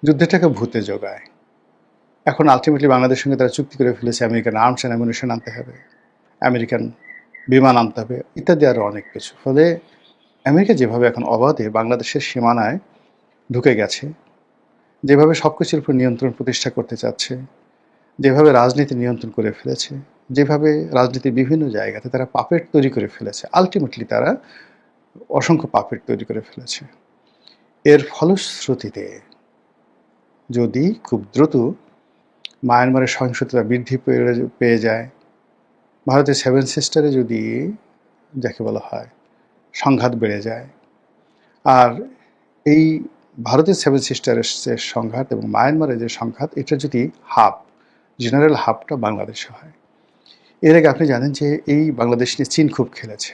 যুদ্ধটাকে ভূতে জোগায়। এখন আলটিমেটলি বাংলাদেশের সঙ্গে তারা চুক্তি করে ফেলেছে আমেরিকান আর্মস অ্যান্ড অ্যামুনিশন আনতে হবে, আমেরিকান বিমান আনতে হবে, ইত্যাদি আরও অনেক কিছু। ফলে আমেরিকা যেভাবে এখন অবাধে বাংলাদেশের সীমানায় ঢুকে গেছে, যেভাবে সব কিছুর উপর নিয়ন্ত্রণ প্রতিষ্ঠা করতে চাচ্ছে, যেভাবে রাজনীতি নিয়ন্ত্রণ করে ফেলেছে, যেভাবে রাজনীতির বিভিন্ন জায়গাতে তারা পাপেট তৈরি করে ফেলেছে, আলটিমেটলি তারা অসংখ্য পাপেট তৈরি করে ফেলেছে। এর ফলশ্রুতিতে যদি খুব দ্রুত মায়ানমারের সহিংসতা বৃদ্ধি পেয়ে যায়, ভারতের 7 সিস্টারে যদি যাকে বলা হয় সংঘাত বেড়ে যায়, আর এই ভারতের 7 সিস্টারের যে সংঘাত এবং মায়ানমারের যে সংঘাত, এটা যদি জেনারেল হাবটা বাংলাদেশে হয়। এর আগে আপনি জানেন যে এই বাংলাদেশ নিয়ে চীন খুব খেলেছে।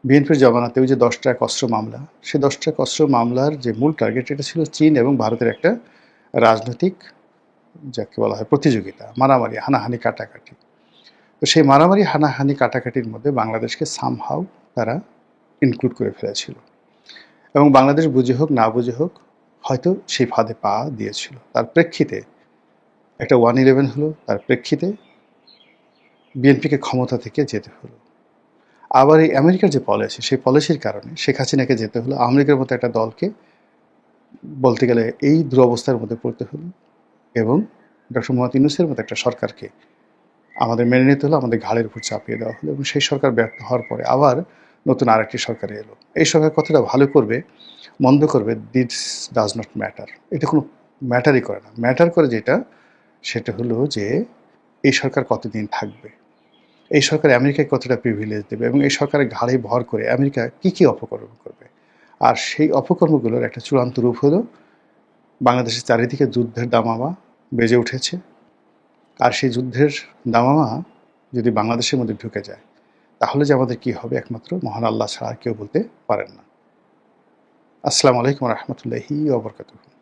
বিএনপির জমানাতে ওই যে 10 ট্রাক অস্ত্র মামলা, সেই 10 ট্রাক অস্ত্র মামলার যে মূল টার্গেট, এটা ছিল চীন এবং ভারতের একটা রাজনৈতিক যাকে বলা হয় প্রতিযোগিতা, মারামারি, হানাহানি, কাটাকাটি। তো সেই মারামারি, হানাহানি, কাটাকাটির মধ্যে বাংলাদেশকে সামহাউ তারা ইনক্লুড করে ফেলেছিল। এবং বাংলাদেশ বুঝে হোক না বুঝে হোক হয়তো সেই ফাঁদে পা দিয়েছিল। তার প্রেক্ষিতে একটা 1/11 হলো, তার প্রেক্ষিতে বিএনপিকে ক্ষমতা থেকে যেতে হলো। আবার এই আমেরিকার যে পলিসি, সেই পলিসির কারণে শেখ হাসিনাকে যেতে হলো, আওয়ামী লীগের মতো একটা দলকে বলতে গেলে এই দুরবস্থার মধ্যে পড়তে হলো, এবং ডক্টর মোহাম্মদ ইউনূসের মতো একটা সরকারকে আমাদের মেনে নিতে হলো, আমাদের ঘাড়ের উপর চাপিয়ে দেওয়া হলো। এবং সেই সরকার ব্যর্থ হওয়ার পরে আবার নতুন আরেকটি সরকার এলো। এই সরকার কতটা ভালো করবে মন্দ করবে, দিস ডাজ নট ম্যাটার। এটা কোনো ম্যাটারই করে না। ম্যাটার করে যেটা, সেটা হলো যে এই সরকার কতদিন থাকবে, এই সরকার আমেরিকায় কতটা প্রিভিলেজ দেবে, এবং এই সরকারের ঘাড়ে ভর করে আমেরিকা কী কী অপকর্ম করবে। আর সেই অপকর্মগুলোর একটা চূড়ান্ত রূপ হলো বাংলাদেশের চারিদিকে যুদ্ধের দামামা বেজে উঠেছে। আর সেই যুদ্ধের দামামা যদি বাংলাদেশের মধ্যে ঢুকে যায়, তাহলে যে আমাদের কী হবে একমাত্র মহান আল্লাহ ছাড়া আর কেউ বলতে পারেন না। আসসালামু আলাইকুম রহমতুল্লাহি ওয়া বারাকাতুহু।